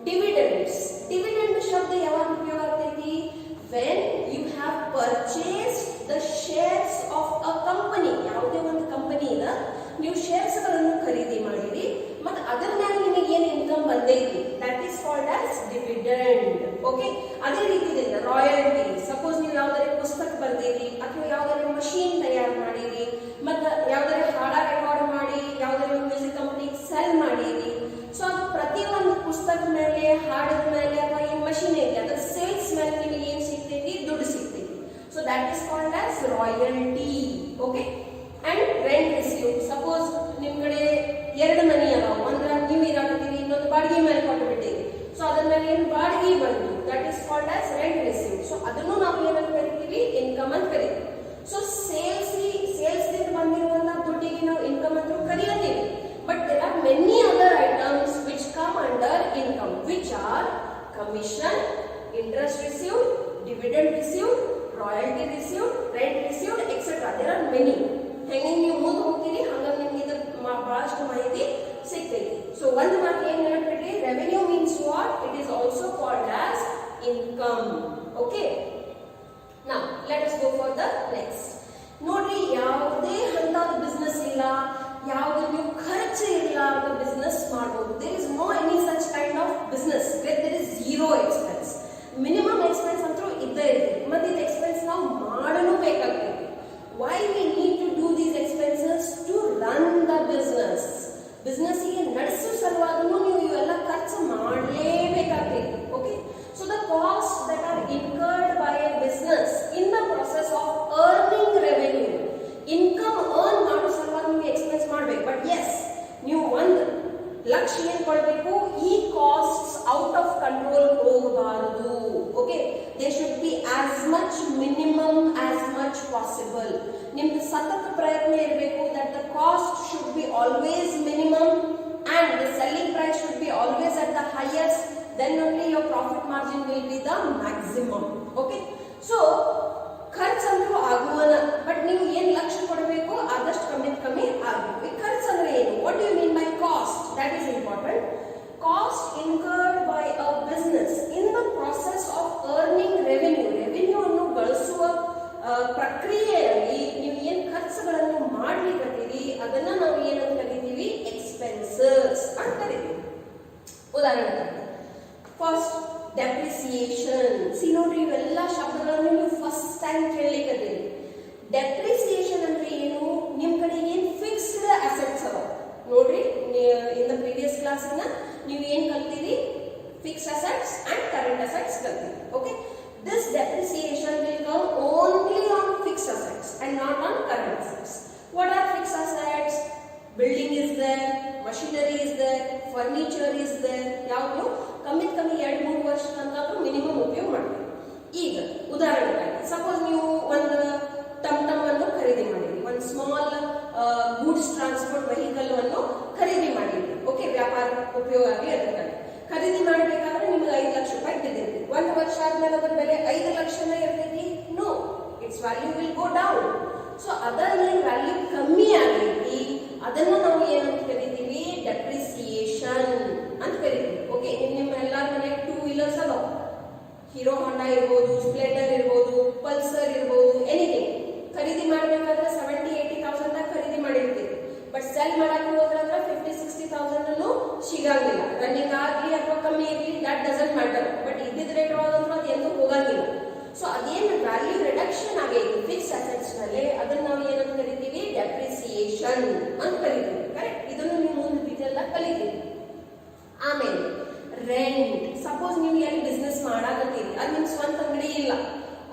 ಡಿವಿಡೆಂಡ್ಸ್, ಡಿವಿಡೆಂಡ್ ಶಬ್ದ ಯಾವಾಗ ಉಪಯೋಗ ಆಗ್ತೈತಿ, when you have purchased the shares of a company. ಯಾವುದೇ ಒಂದು ಕಂಪನಿನ ನೀವು ಶೇರ್ಸ್ ಗಳನ್ನು ಖರೀದಿ ಮಾಡಿರಿ ಮತ್ತು ಅದರ ಮೇಲೆ ನಿಮಗೆ ಏನು ಇನ್ಕಮ್ ಬಂದೈತಿ, that is called as dividend. Okay, ಅದೇ ರೀತಿಯಿಂದ ರಾಯಲ್ಟಿ, ಸಪೋಸ್ ನೀವು ಯಾವ್ದಾರೆ ಪುಸ್ತಕ ಬರ್ದಿರಿ ಅಥವಾ ಯಾವ್ದಾರೆ ಮಷೀನ್ ತಯಾರು ಮಾಡಿರಿ ಮತ್ತು ಯಾವ್ದಾರೆ ಹಾಡ ರೆಕಾರ್ಡ್ ಮಾಡಿ ಯಾವ್ದಾರೆ ಮ್ಯೂಸಿಕ್ ಕಂಪನಿಗೆ ಸೆಲ್ ಮಾಡಿರಿ. ಸೊ ಅದು ಪ್ರತಿಯೊಂದು ಪುಸ್ತಕ ಮೇಲೆ, ಹಾಡಿನ ಮೇಲೆ ಅಥವಾ ಏನು ಮಷೀನ್ ಐತಿ ಅದರ ಸೇಲ್ಸ್ ಮೇಲೆ ನಿಮಗೆ ಏನು ಸಿಗ್ತೈತಿ, ದುಡ್ಡು ಸಿಗ್ತೈತಿ. So that is called as royalty. Okay, and rent received. Suppose ನಿಮ್ಮ ಕಡೆ ಎರಡು ಮನಿ ಅದಾವ, ಅಂದ್ರೆ ನೀವು ಇರಾಕತ್ತೀರಿ, ಇನ್ನೊಂದು ಬಾಡಿಗೆ ಮೇಲೆ ಕೊಟ್ಟುಬಿಟ್ಟಿರಿ. ಸೊ ಅದರ ಮೇಲೆ ಏನು ಬಾಡಿಗೆ ಬಂತು, that is called as rent received. So ಅದನ್ನು ನಾವು ಏನಂತ ಕರಿತೀವಿ, ಇನ್ಕಮ್ ಅಂತ ಕರಿತೀವಿ. ಸೊ ಸೇಲ್ಸ್ ದಿಂದ ಬಂದಿರುವಂತ ದುಡ್ಡಿಗೆ ನಾವು ಇನ್ಕಮ್ ಅಂತ ಕರೆಯತ್ತೀವಿ. But there are many other items which come under income, which are commission, interest received, dividend received, royalty received, rent received, etc. There are many. ಹೆಂಗೆ ನೀವು ಮುಂದೆ ಹೋಗ್ತೀರಿ ಹಂಗ ನಿಮ್ಗೆ ಇದ್ರ ಬಹಳಷ್ಟು ಮಾಹಿತಿ ಸಿಗ್ತೈತಿ. ಸೊ ಒಂದು ಮಾತು ಏನ್ ನೆನಪಿಟ್ರಿ, revenue means what, it is also called as income. Okay, now let us go for the next. ನೋಡ್ರಿ, ಯಾವುದೇ ಹಂತಾದ ಬಿಸ್ನೆಸ್ ಇಲ್ಲ, ಯಾವುದೇ ನೀವು ಖರ್ಚು ಇಲ್ಲ ಅಂತ ಬಿಸ್ನೆಸ್ ಮಾಡಬಹುದು. There is no any such kind of business where there is zero expense. Minimum expense ಅಂತೂ ಇದ್ದೇ ಇರ್ತೈತಿ, ಮತ್ತೆ ಇದು ಎಕ್ಸ್ಪೆನ್ಸ್ ನಾವು ಮಾಡಲು ಬೇಕಾಗ್ತೈತಿ. Why we need to do these expenses, to run the business. Business ಗೆ ನಡೆಸೋ ಸಲುವಾಗೂ ನೀವು ಇವೆಲ್ಲ ಖರ್ಚು ಮಾಡಲೇಬೇಕಾಗ್ತೈತಿ. Okay, so the cost that are incurred by a business in the process of earning revenue, income earn ಮಾಡೋ ಸಲುವಾಗಿ ನೀವು ಎಕ್ಸ್ಪೆನ್ಸ್ ಮಾಡ್ಬೇಕು. ಬಟ್ ಎಸ್, ನೀವು ಒಂದು ಲಕ್ಷ್ಯ ಏನ್ ಕೊಡಬೇಕು, ಈ ಕಾಸ್ಟ್ ಔಟ್ ಆಫ್ ಕಂಟ್ರೋಲ್ ಹೋಗಬಾರದು. Okay, they should be as much minimum as much possible. ನಿಮ್ದು ಸತತ ಪ್ರಯತ್ನ ಇರಬೇಕು that the cost should be always minimum and the selling price should be always at the highest. Then only your profit margin will be the maximum. Okay, so ಖರ್ಚಂತೂ ಆಗುವನ, but ನೀವು ಏನ್ ಲಕ್ಷ್ಯ ಕೊಡಬೇಕು ಆದಷ್ಟು ಕಮ್ಮಿ ಆಗಬೇಕು. ಈ ಖರ್ಚು ಅಂದ್ರೆ ಏನು, what you mean by cost, that is important. Cost incurred by a business in the process of earning revenue. Revenue ಅನ್ನು ಗಳಿಸುವ ಪ್ರಕ್ರಿಯೆಯಲ್ಲಿ ನೀವು ಏನು ಖರ್ಚುಗಳನ್ನು ಮಾಡ್ಲಿಕ್ಕತ್ತೀರಿ ಅದನ್ನ ನಾವು ಏನಂತ ಕರಿತೀವಿ, ಎಕ್ಸ್ಪೆನ್ಸಸ್ ಅಂತ ಕರಿತೀವಿ. ಉದಾಹರಣೆ ಫಸ್ಟ್ ಡೆಪ್ರಿಸಿಯೇಷನ್. ಸಿ ನೋಡ್ರಿ, ಇವೆಲ್ಲ ಶಬ್ದಗಳನ್ನು ನೀವು ಫಸ್ಟ್ ಅಂತ ಹೇಳಿಕತ್ತೀವಿ. ಡೆಪ್ರಿಸಿಯೇಷನ್ ಅಂದ್ರೆ ಏನು? ನಿಮ್ ಕಡೆ ಏನ್ ಫಿಕ್ಸ್ಡ್ ಅಸೆಟ್ಸ್ ಅದಾವ ನೋಡ್ರಿ, ಇನ್ ದ ಪ್ರೀವಿಯಸ್ ಕ್ಲಾಸ್ ನೀವು ಏನ್ ಕಲ್ತೀರಿ? Fixed assets and current assets ಕಲ್ತೀರಿ. Okay, this depreciation will come only on fixed assets and not on current assets. What are fixed assets? Building is there, machinery is there, furniture is there. ಯಾವುದು ಕಮ್ಮಿ 2-3 ವರ್ಷ ತನಕ minimum ಉಪಯೋಗ ಮಾಡ್ತೀವಿ. ಈಗ ಉದಾಹರಣೆಗಾಗಿ suppose ನೀವು ಒಂದು ಟಮ್ ಅನ್ನು ಖರೀದಿ ಮಾಡಿರಿ, ಒಂದು ಸ್ಮಾಲ್ ಗೂಡ್ಸ್ ಟ್ರಾನ್ಸ್ಪೋರ್ಟ್ ವೆಹಿಕಲ್ ಅನ್ನು ಖರೀದಿ ಮಾಡಿರಿ. ಓಕೆ, ವ್ಯಾಪಾರ ಉಪಯೋಗ ಆಗಿ ಅದಕ್ಕಾಗಿ ಖರೀದಿ ಮಾಡಬೇಕಾದ್ರೆ ನಿಮ್ಗೆ 5 ಲಕ್ಷ ರೂಪಾಯಿ ಬಿದ್ದಿರ್ತೀವಿ. 1 ವರ್ಷ ಆದ್ಮೇಲೆ ಅದರ ಬೆಲೆ 5 ಲಕ್ಷನೇ ಇರ್ತೈತಿ? No, it's value will go down. So ಅದರ ಏನ್ ವ್ಯಾಲ್ಯೂ ಕಮ್ಮಿ ಆಗೈತಿ ಅದನ್ನ ನಾವು ಏನಂತ ಕರಿತೀವಿ? ಡೆಪ್ರಿಸಿಯೇಷನ್ ಅಂತ ಕರಿತೀವಿ. ಓಕೆ, ನಿಮ್ಮ ಎಲ್ಲಾ ಮನೆ 2 ವೀಲರ್ಸ್ ಅದಾವ, ಹೀರೋ ಹೋಂಡಾ ಇರ್ಬೋದು, ಸ್ಪ್ಲೆಂಡರ್ ಇರ್ಬೋದು, ಪಲ್ಸರ್ ಇರ್ಬೋದು, ಎನಿಥಿಂಗ್. ಖರೀದಿ ಮಾಡಬೇಕಾದ್ರೆ 70,000-80,000 ಖರೀದಿ ಮಾಡಿರ್ತೀವಿ. ಬಟ್ ಸೆಲ್ ಮಾಡಕ್ಕೆ ಹೋದ್ರಂದ್ರೆ 50,000-60,000 ಸಿಗಂಗಿಲ್ಲ. ರನ್ನಿಂಗ್ ಆಗ್ಲಿ ಅಥವಾ ಕಮ್ಮಿ ಇರ್ಲಿ, ದಟ್ ಡಸಂಟ್ ಮ್ಯಾಟರ್. ಬಟ್ ಇದ್ದಿದ್ ರೇಟ್ ಒಳಗಂದ್ರೆ ಅದು ಎಂದೂ ಹೋಗಂಗಿಲ್ಲ. ಸೊ ಅದೇನು ವ್ಯಾಲ್ಯೂ ರಿಡಕ್ಷನ್ ಆಗೈತಿ ಫಿಕ್ಸ್ ಅಸೆಟ್ಸ್ ನಲ್ಲಿ, ಅದನ್ನ ನಾವು ಏನಂತ ಕರಿತೀವಿ? ಡೆಪ್ರಿಸಿಯೇಷನ್ ಅಂತ ಕರಿತೀವಿ. ಕರೆಕ್ಟ್? ಇದನ್ನು ನೀವು ಮುಂದೆ ಡೀಟೇಲ್ ಆಗಿ ಕಲಿತೀವಿ. ಆಮೇಲೆ ರೆಂಟ್. ಸಪೋಸ್ ನೀವು ಎಲ್ಲಿ ಬಿಸ್ನೆಸ್ ಮಾಡಾಕತ್ತೀರಿ, ಅದು ನಿಮ್ ಸ್ವಂತ ಅಂಗಡಿ ಇಲ್ಲ.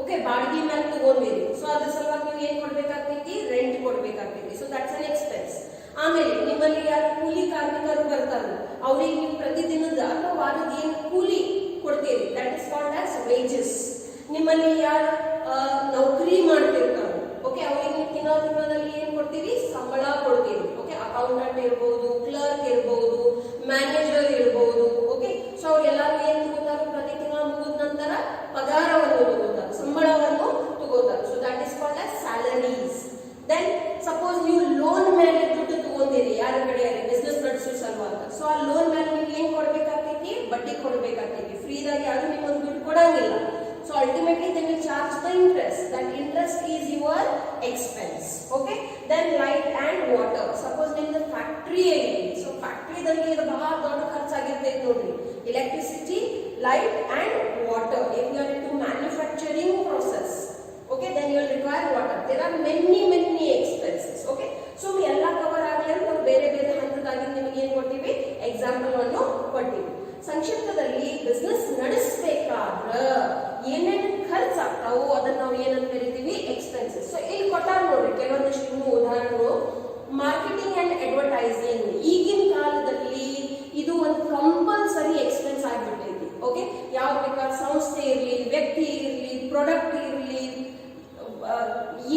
ಓಕೆ, ಬಾಡಿಗೆ ಮೇಲೆ ತಗೊಂಡಿರಿ. ಸೊ ಅದ್ರ ಸಲುವಾಗಿ ನೀವು ಏನ್ ಕೊಡ್ಬೇಕಾಗ್ತೈತಿ? ರೆಂಟ್ ಕೊಡ್ಬೇಕಾಗ್ತೈತಿ. So that's an expense. ಆಮೇಲೆ ನಿಮ್ಮಲ್ಲಿ ಯಾರು ಕೂಲಿ ಕಾರ್ಮಿಕರು ಬರ್ತಾರ, ಅವ್ರಿಗೆ ನೀವು ಪ್ರತಿದಿನದ ಅಥವಾ ವಾರದ ಏನ್ ಕೂಲಿ ಕೊಡ್ತೀರಿ, that is called as wages. ನಿಮ್ಮಲ್ಲಿ ಯಾರು ನೌಕರಿ ಮಾಡ್ತಿರ್ತಾರ, ಓಕೆ, ಅವ್ರಿಗೆ ನೀವು ತಿಂಗಳಲ್ಲಿ ಏನ್ ಕೊಡ್ತೀವಿ? ಸಂಬಳ ಕೊಡ್ತೀವಿ. ಓಕೆ, ಅಕೌಂಟೆಂಟ್ ಇರ್ಬೋದು, ಕ್ಲರ್ಕ್ ಇರ್ಬೋದು, ಮ್ಯಾನೇಜರ್ ಇರ್ಬೋದು. ಓಕೆ, ಸೊ ಅವ್ರೆಲ್ಲರೂ ಏನ್ ತಗೋತಾರ? ಪ್ರತಿ ತಿಂಗಳು ಮುಗಿದ ನಂತರ ಪಗಾರವನ್ನು ತಗೋತಾರ, ಸಂಬಳವನ್ನು ತಗೋತಾರ. So that is called as salaries. Then suppose ನೀವು ಲೋನ್ ಮೇಲೆ ದುಡ್ಡು ತಗೊಂಡಿರಿ, ಯಾರ ಕಡೆ ಬಿಸ್ನೆಸ್ ನಡೆಸೋ ಸಲುವಾಗಿ. ಸೊ ಆ ಲೋನ್ ಮೇಲೆ ನೀವು ಏನ್ ಕೊಡ್ಬೇಕಾಗ್ತೈತಿ? ಬಡ್ಡಿ ಕೊಡ್ಬೇಕಾಗ್ತೈತಿ. ಫ್ರೀದಾಗಿ ಯಾರು ನಿಮ್ಮೊಂದು ದುಡ್ಡು ಕೊಡಂಗಿಲ್ಲ. So ultimately they will charge the interest. That interest is your expense. Okay. Then light and water. Suppose in the factory area. So factory dalli idu bahಳ ದೊಡ್ಡ ಖರ್ಚಾಗಿರ್ತೈತಿ ನೋಡ್ರಿ. Electricity, light and water. If you are into manufacturing process, okay, then you will require water. There are many expenses. Okay. So ಎಲ್ಲ cover ಆಗಲಿ ಅಂತ ನಾವು ಬೇರೆ ಹಂತದಾಗಿ ನಿಮಗೆ ಏನು ಕೊಟ್ಟಿವಿ? ಎಕ್ಸಾಂಪಲ್ ಅನ್ನು ಕೊಟ್ಟಿವಿ. ಸಂಕ್ಷಿಪ್ತದಲ್ಲಿ ಬಿಸ್ನೆಸ್ ನಡೆಸಬೇಕಾದ್ರೆ ಏನೇನು ಖರ್ಚಾಗ್ತಾವು ಅದನ್ನ ನಾವು ಏನಂತ ಕರಿತೀವಿ? ಎಕ್ಸ್ಪೆನ್ಸಸ್. ಸೊ ಇಲ್ಲಿ ಕೊಟ್ಟಾರ ನೋಡ್ರಿ ಕೆಲವೊಂದಿಷ್ಟು ಉದಾಹರಣೆಗಳು. ಮಾರ್ಕೆಟಿಂಗ್ ಅಂಡ್ ಅಡ್ವರ್ಟೈಸಿಂಗ್ ಈಗಿನ ಕಾಲದಲ್ಲಿ ಇದು ಒಂದು ಕಂಪಲ್ಸರಿ ಎಕ್ಸ್ಪೆನ್ಸ್ ಆಗಿಬಿಟ್ಟೈತಿ. ಓಕೆ, ಯಾವ ಬೇಕಾದ ಸಂಸ್ಥೆ ಇರಲಿ, ವ್ಯಕ್ತಿ ಇರಲಿ, ಪ್ರಾಡಕ್ಟ್ ಇರಲಿ,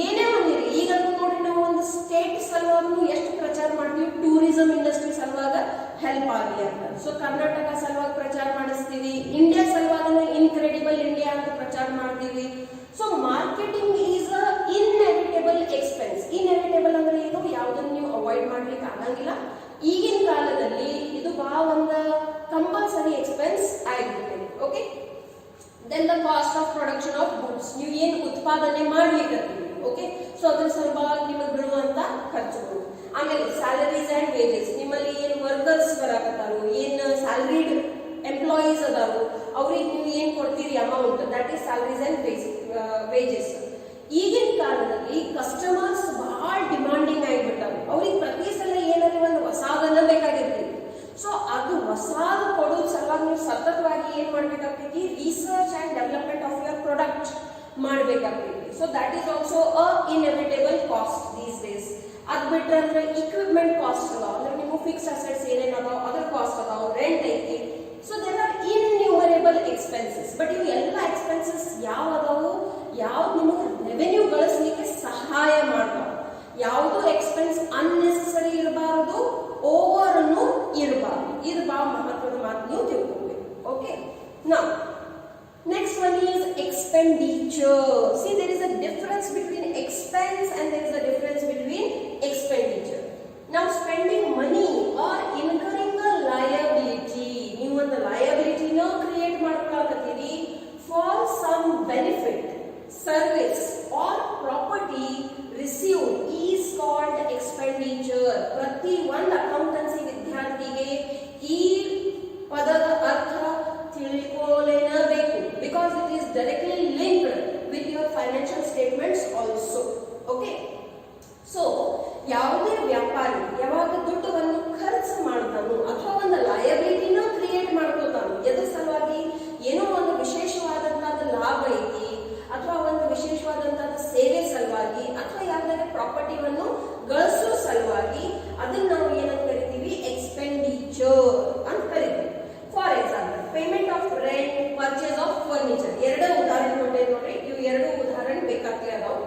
ಏನೇ ಒಂದಿರಲಿ. ಈಗ ನೋಡ್ರಿ ನಾವು ಒಂದು ಸ್ಟೇಟ್ ಸಲುವಾಗಿ ಎಷ್ಟು ಪ್ರಚಾರ ಮಾಡ್ತೀವಿ? ಟೂರಿಸಂ ಇಂಡಸ್ಟ್ರಿ ಸಲುವಾಗಿ ಹೆಲ್ಪ್ ಆಗಲಿ ಅಂತ. ಸೊ ಕರ್ನಾಟಕ ಸಲುವಾಗಿ ಪ್ರಚಾರ ಮಾಡಿಸ್ತೀವಿ, ಇಂಡಿಯಾ ಸಲುವಾಗಿ ಇನ್ಕ್ರೆಡಿಬಲ್ ಇಂಡಿಯಾ ಅಂತ ಪ್ರಚಾರ ಮಾಡ್ತೀವಿ. So marketing is a inevitable expense. Inevitable ಅಂದ್ರೆ ಏನು? ಯಾವುದನ್ನು ನೀವು ಅವಾಯ್ಡ್ ಮಾಡ್ಲಿಕ್ಕೆ ಆಗಂಗಿಲ್ಲ. ಈಗಿನ ಕಾಲದಲ್ಲಿ ಇದು ಬಹಳ ಒಂದು ಕಂಪಲ್ಸರಿ ಎಕ್ಸ್ಪೆನ್ಸ್ ಆಗಿಬಿಟ್ಟಿದೆ. Okay, then the cost of production of goods. ನೀವು ಏನು ಉತ್ಪಾದನೆ ಮಾಡ್ಲಿಕ್ಕೆ, ಓಕೆ, ಸೊ ಅದ್ರ ಸಲುವಾಗಿ ನಿಮಗೆ ಬೀಳುವಂತ ಖರ್ಚುಗಳು. ಆಮೇಲೆ ಸ್ಯಾಲರೀಸ್ ಅಂಡ್ ವೇಜಸ್. ನಿಮ್ಮಲ್ಲಿ ಏನು ವರ್ಕರ್ಸ್ ಬರಾಕತ್ತಾರೋ, ಏನು ಸ್ಯಾಲರಿಡ್ ಎಂಪ್ಲಾಯೀಸ್ ಅದಾರು, ಅವ್ರಿಗೆ ನೀವು ಏನ್ ಕೊಡ್ತೀರಿ amount, that is salaries and wages. ಈಗಿನ ಕಾಲದಲ್ಲಿ ಕಸ್ಟಮರ್ಸ್ ಬಹಳ ಡಿಮಾಂಡಿಂಗ್ ಆಗಿಬಿಟ್ಟಾರೆ. ಅವ್ರಿಗೆ ಪ್ರತಿ ಸಲ ಏನಾದ್ರು ಒಂದು ಹೊಸಾದನ್ನ ಬೇಕಾಗಿರ್ತೈತಿ. ಸೊ ಅದು ಹೊಸಾದ ಕೊಡೋದ್ ಸಲುವಾಗಿ ನೀವು ಸತತವಾಗಿ ಏನ್ ಮಾಡ್ಬೇಕಾಗ್ತೈತಿ? Research and development of your product ಮಾಡ್ಬೇಕಾಗ್ತೈತಿ. So that is also a inevitable cost these days. ಅದ್ ಬಿಟ್ರೆ ಅಂದ್ರೆ ಇಕ್ವಿಪ್ಮೆಂಟ್ ಕಾಸ್ಟ್ ಅದಾವ, ಅಂದ್ರೆ ನೀವು ಫಿಕ್ಸ್ ಅಸೆಟ್ಸ್ ಏನೇನ್ ಅದಾವ ಅದ್ರ ಕಾಸ್ಟ್ ಅದಾವ, ರೆಂಟ್ ಐತಿ. So there are innumerable expenses. But ಇವು ಎಲ್ಲ ಎಕ್ಸ್ಪೆನ್ಸಸ್ ಯಾವ ಅದಾವು? ಯಾವ್ದು ನಿಮಗೆ ರೆವೆನ್ಯೂ ಗಳಿಸ್ಲಿಕ್ಕೆ ಸಹಾಯ ಮಾಡ್ತಾವ. ಯಾವುದು ಎಕ್ಸ್ಪೆನ್ಸ್ ಅನ್ನೆಸೆಸರಿ ಇರಬಾರದು, ಓವರ್ ಅನ್ನು ಇರಬಾರದು. ಇದು ಬಹಳ ಮಹತ್ವದ ಮಾತು, ನೀವು ತಿಳ್ಕೊಬೇಕು. ಓಕೆ, ನಾ next one is expenditure. See, there is a difference between expense and there is a difference between expenditure. Now spending money or incurring a liability, ನೀವು ಒಂದು liability ನ create ಮಾಡ್ಕೊಳ್ಳಾಕತ್ತೀರಿ for some benefit, service or property received is called expenditure. ಪ್ರತಿ ಒಂದು accountancy ವಿದ್ಯಾರ್ಥಿಗೆ ಈ ಪದದ ಅರ್ಥ ತಿಳ್ಕೊಳ್ಳೇಬೇಕು, because it is directly linked with your financial ಯಾವುದೇ ವ್ಯಾಪಾರಿ ಯಾವಾಗ ದುಡ್ಡನ್ನು ಖರ್ಚು ಮಾಡ್ತಾನೋ ಅಥವಾ ಒಂದು ಲಯಬಿಲಿಟಿನ ಕ್ರಿಯೇಟ್ ಮಾಡ್ಕೋತಾನೋ, ಎದ್ರ ಸಲುವಾಗಿ ಏನೋ ಒಂದು ವಿಶೇಷವಾದಂತಹ ಲಾಭ ಐತಿ ಅಥವಾ ಒಂದು ವಿಶೇಷವಾದಂತಹ ಸೇವೆ ಸಲುವಾಗಿ ಅಥವಾ ಯಾವ್ದಾರ ಪ್ರಾಪರ್ಟಿವನ್ನು ಗಳಿಸೋ ಸಲುವಾಗಿ ಅದನ್ನ ನಾವು ಏನಂತ ಕರಿತೀವಿ, ಎಕ್ಸ್ಪೆಂಡಿಚರ್ ಅಂತ ಕರಿತೀವಿ. For example, payment of rent, purchase of furniture. ಎರಡು ಉದಾಹರಣೆ ಕೊಟ್ಟೆ ನೋಡ್ರಿ, ಇವು ಎರಡು ಉದಾಹರಣೆ ಬೇಕಾಗ್ತದೆ ಅದಾವ.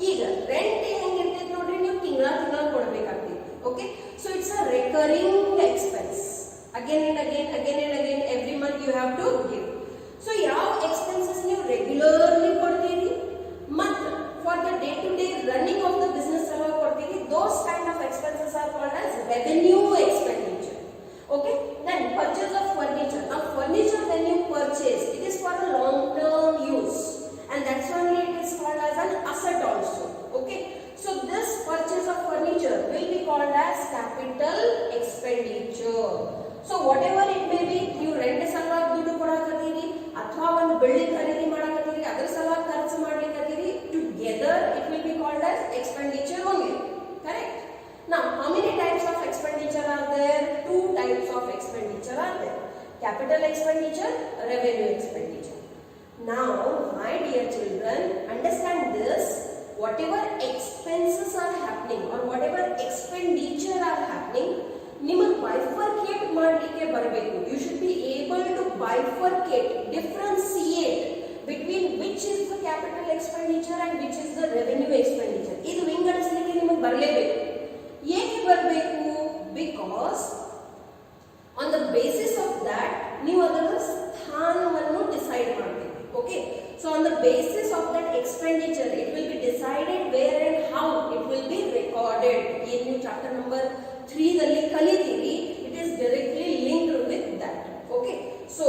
ಈಗ ರೆಂಟ್ ಹೆಂಗಿರ್ತೈತೆ ನೋಡ್ರಿ, ನೀವು ತಿಂಗಳ ಕೊಡ್ಬೇಕಾಗ್ತೈತಿ. Okay, so it's a recurring expense. Again and again every month you have to give. So ಯಾವ ಎಕ್ಸ್ಪೆನ್ಸಸ್ ನೀವು ರೆಗ್ಯುಲರ್ಲಿ ಕೊಡ್ತೀರಿ ಮತ್ತು for the day to day running of the business ಸಲುವಾಗಿ ಕೊಡ್ತೀರಿ, those kind of expenses are called as revenue expenditure. Okay, then purchase of furniture. Now furniture when you purchase, it is for a long term use, and that's only it is called as an asset also. Okay, so this purchase of furniture will be called as capital expenditure. So whatever it may be, you rent salವಾಗಿ ದುಡ್ಡು ಕೊಡಕತ್ತೀರಿ ಅಥವಾ ಒಂದು building ಖರೀದಿ ಮಾಡಕತ್ತೀರಿ, ಅದರ ಸಲುವಾಗಿ ಖರ್ಚು ಮಾಡ್ಲಿಕತ್ತೀರಿ, together it will be called as expenditure only. Correct? Now, how many types of expenditure are there? Two types of expenditure are there. Capital expenditure, revenue expenditure. Now, my dear children, understand this. Whatever expenses are happening or whatever expenditure are happening, ನಿಮಗೆ bifurcate ಮಾಡಲಿಕ್ಕೆ ಬರಬೇಕು. You should be able to bifurcate, differentiate between which is the capital expenditure and which is the revenue expenditure. ಇದು ವಿಂಗಡಿಸಲಿಕ್ಕೆ ನಿಮಗೆ ಬರಲೇಬೇಕು. ಏಕೆ ಬರಬೇಕು? Because on the basis of that ನೀವು ಅದರ ಸ್ಥಾನವನ್ನು ಡಿಸೈಡ್ ಮಾಡಬೇಕು. Okay, so on the basis of that expenditure it will be decided where and how it will be recorded. ಏನು ನೀವು ಚಾಪ್ಟರ್ ನಂಬರ್ 3 ದಲ್ಲಿ ಕಲಿತೀರಿ, it is directly linked with that. Okay, so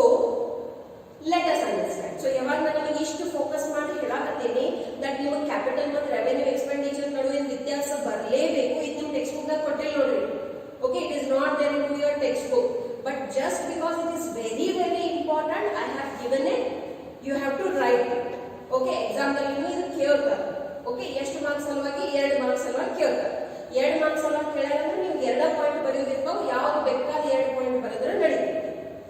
let us understand. So ಯಾವಾಗ ನಾನು ನಿಮಗೆ ಇಷ್ಟು focus ಮಾಡಿ ಹೇಳಾಕತ್ತೀನಿ ದಟ್ ನಿಮಗೆ ಕ್ಯಾಪಿಟಲ್ ಮತ್ತು ರೆವೆನ್ಯೂ ಎಕ್ಸ್ಪೆಂಡಿಚರ್ ನಡುವಿನ ವ್ಯತ್ಯಾಸ ಬರಲೇಬೇಕು. ಇದು ನಿಮ್ಮ ಟೆಕ್ಸ್ಟ್ ಬುಕ್ ದಾಗ ಕೊಟ್ಟಿಲ್ಲ ನೋಡ್ರಿ. Okay, it is not there in your text book, but just because it is very very important I have given it, you have to write it. Okay, ಎಕ್ಸಾಮ್ ದಲ್ಲಿ ಇದು ಕೇಳ್ತಾರೆ. ಓಕೆ, ಎಷ್ಟು ಮಾರ್ಕ್ಸ್ ಸಲುವಾಗಿ? 2 marks ಸಲುವಾಗಿ ಕೇಳ್ತಾರೆ. 2 ಮಾರ್ಕ್ಸ್ ಸಲುವಾಗಿ ಕೇಳಿದ್ರೆ ನೀವು 2 ಪಾಯಿಂಟ್ ಬರೆಯೋದಿರ್ತಾವ, ಯಾವ್ದು ಬೇಕಾದ 2 ಪಾಯಿಂಟ್ ಬರೆದ್ರೆ ನಡೀತದೆ.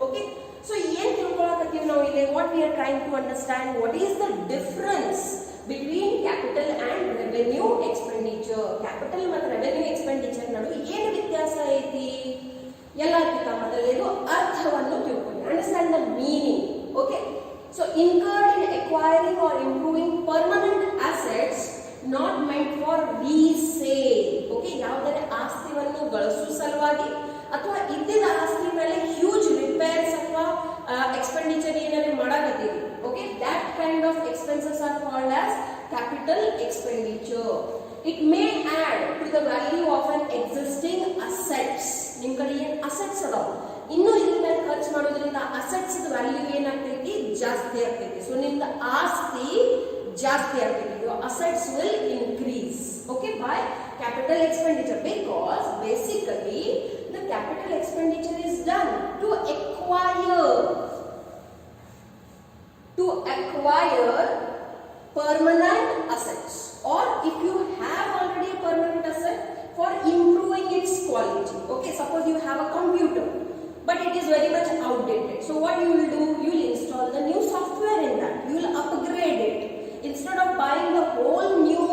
ಓಕೆ, so ಏನ್ ತಿಳ್ಕೊಳ್ಳಕತ್ತೀವಿ ನಾವು ಇಲ್ಲಿ? what we are trying to understand, what is the difference between capital and revenue expenditure. capital ಮತ್ತು revenue expenditure ನಡುವೆ ಏನು ವ್ಯತ್ಯಾಸ ಐತಿ? ಎಲ್ಲಕ್ಕಿಂತ ಮೊದಲನೇದು ಅರ್ಥವನ್ನು ತಿಳ್ಕೊಳ್ಳಿ. understand the meaning. okay, so incurred in acquiring or improving permanent assets not meant for resale. okay, ಯಾವುದೇ ಆಸ್ತಿಯನ್ನು ಗಳಿಸುವ ಸಲುವಾಗಿ ಅಥವಾ ಇದ್ದಿದ್ದ ಆಸ್ತಿ ಮೇಲೆ ಹ್ಯೂಜ್ ರಿಪೇರ್ಸ್ ಅಥವಾ ಎಕ್ಸ್ಪೆಂಡಿಚರ್ ಏನಾದ್ರು ಮಾಡಕತ್ತೀವಿ. Okay, that kind of expenses are called as capital expenditure. It may add to the value of an existing assets. ನಿಮ್ಮ ಕಡೆ ಏನು ಅಸೆಟ್ಸ್ ಅದಾವ, ಇನ್ನು ಇದ್ರ ಮೇಲೆ ಖರ್ಚು ಮಾಡೋದ್ರಿಂದ ಅಸೆಟ್ಸ್ ವ್ಯಾಲ್ಯೂ ಏನಾಗ್ತೈತಿ? ಜಾಸ್ತಿ ಆಗ್ತೈತಿ. ಸೊ ನಿಮ್ದು ಆಸ್ತಿ ಜಾಸ್ತಿ ಆಗ್ತೈತಿ. your assets will increase. okay, by capital expenditure, because basically the capital expenditure is done to acquire permanent assets, or if you have already a permanent asset, for improving its quality. okay, suppose you have a computer but it is very much outdated, so what you will do? You will install the new software in that, you will upgrade it. Instead of buying the whole new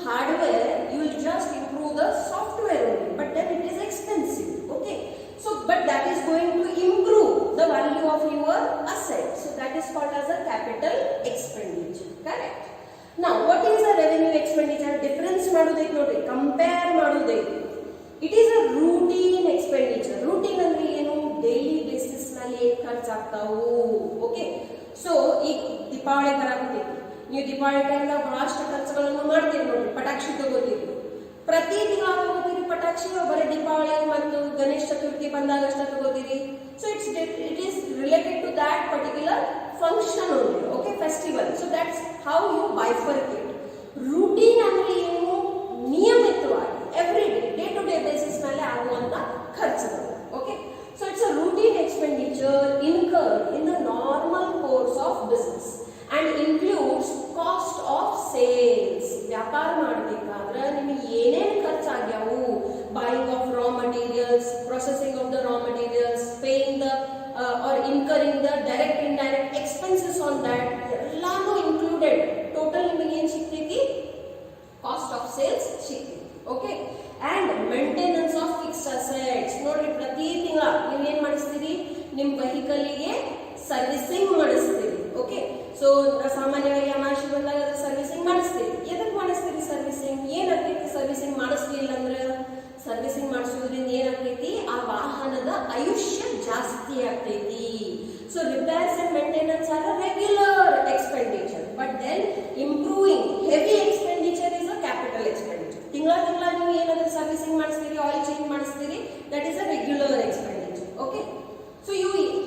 hardware, you will just improve the software only, but then it is expensive. okay, so but that is going to improve the value of your asset, so that is called as a capital expenditure. correct? now what is a revenue expenditure? difference ಮಾಡೋದೈತೆ ನೋಡ್ರಿ, compare ಮಾಡೋದೈತೆ. it is a routine expenditure. routine ಅಂದ್ರೆ ಏನು? Daily basis ನಲ್ಲಿ ಏನು ಖರ್ಚಾಗ್ತಾವು. Okay, so ಈಗ ದೀಪಾವಳಿ ಬರಾಕತ್ತೈತಿ, ನೀವು ದೀಪಾವಳಿ ಟೈಮ್ದಾಗ ಬಹಳಷ್ಟು ಖರ್ಚುಗಳನ್ನು ಮಾಡ್ತೀರಿ ನೋಡ್ರಿ. ಪಟಾಕ್ಷಿ ತಗೋತೀರಿ, ಪ್ರತಿ ತಿಂಗಳ ತಗೋತೀರಿ ಪಟಾಕ್ಷಿ, ಬರೀ ದೀಪಾವಳಿ ಮತ್ತು ಗಣೇಶ ಚತುರ್ಥಿ ಬಂದಾಗ ಅಷ್ಟೇ ತಗೋತೀರಿ. So it is related to that particular function only. Okay, festival. So that's how you bifurcate. Routine ಅಂದ್ರೆ ಏನು? ನಿಯಮಿತವಾಗಿ every day to day basis ಮೇಲೆ ಆಗುವಂತ ಖರ್ಚುಗಳು. Okay, so it's a routine expenditure incurred in the normal course of business and includes cost of sales. ವ್ಯಾಪಾರ ಮಾಡಬೇಕಾದ್ರೆ ನಿಮಗೆ ಏನೇನು ಖರ್ಚಾಗ್ಯಾವು raw materials, processing of the raw materials, paying the or incurring the direct indirect expenses on that, ಎಲ್ಲಾನು included. Total ನಿಮಗೆ ಏನು ಸಿಗ್ತೈತಿ? Cost of sales ಸಿಗ್ತೈತಿ. Okay, and maintenance of fixed assets. ನೋಡ್ರಿ, ಪ್ರತಿ ತಿಂಗಳ ನೀವು ಏನು ಮಾಡಿಸ್ತೀರಿ? ನಿಮ್ಮ ವೆಹಿಕಲ್ ಗೆ ಸರ್ವಿಸಿಂಗ್ ಮಾಡಿಸ್ತೀರಿ. ಓಕೆ, ಸೊ ಸಾಮಾನ್ಯವಾಗಿ ಅಮಾವಾಸ್ಯೆ ಬಂದಾಗ ಅದ್ರ ಸರ್ವಿಸಿಂಗ್ ಮಾಡಿಸ್ತೀರಿ. ಎದಕ್ಕೆ ಮಾಡಿಸ್ತೀರಿ ಸರ್ವಿಸಿಂಗ್? ಏನಾಗ್ತೈತಿ ಸರ್ವಿಸಿಂಗ್ ಮಾಡಿಸ್ಲಿಲ್ಲ ಅಂದ್ರೆ? ಸರ್ವಿಸಿಂಗ್ ಮಾಡಿಸೋದ್ರಿಂದ ಏನಾಗ್ತೈತಿ? ಆ ವಾಹನದ ಆಯುಷ್ಯ ಜಾಸ್ತಿ ಆಗ್ತೈತಿ. So repairs and maintenance are a regular expenditure, but then improving heavy expenditure is a capital expenditure. ತಿಂಗಳ ನೀವು ಏನಾದ್ರೂ ಸರ್ವಿಸಿಂಗ್ ಮಾಡಿಸ್ತೀರಿ, ಆಯಿಲ್ ಚೇಂಜ್ ಮಾಡಿಸ್ತೀರಿ, that is a regular expenditure. Okay, so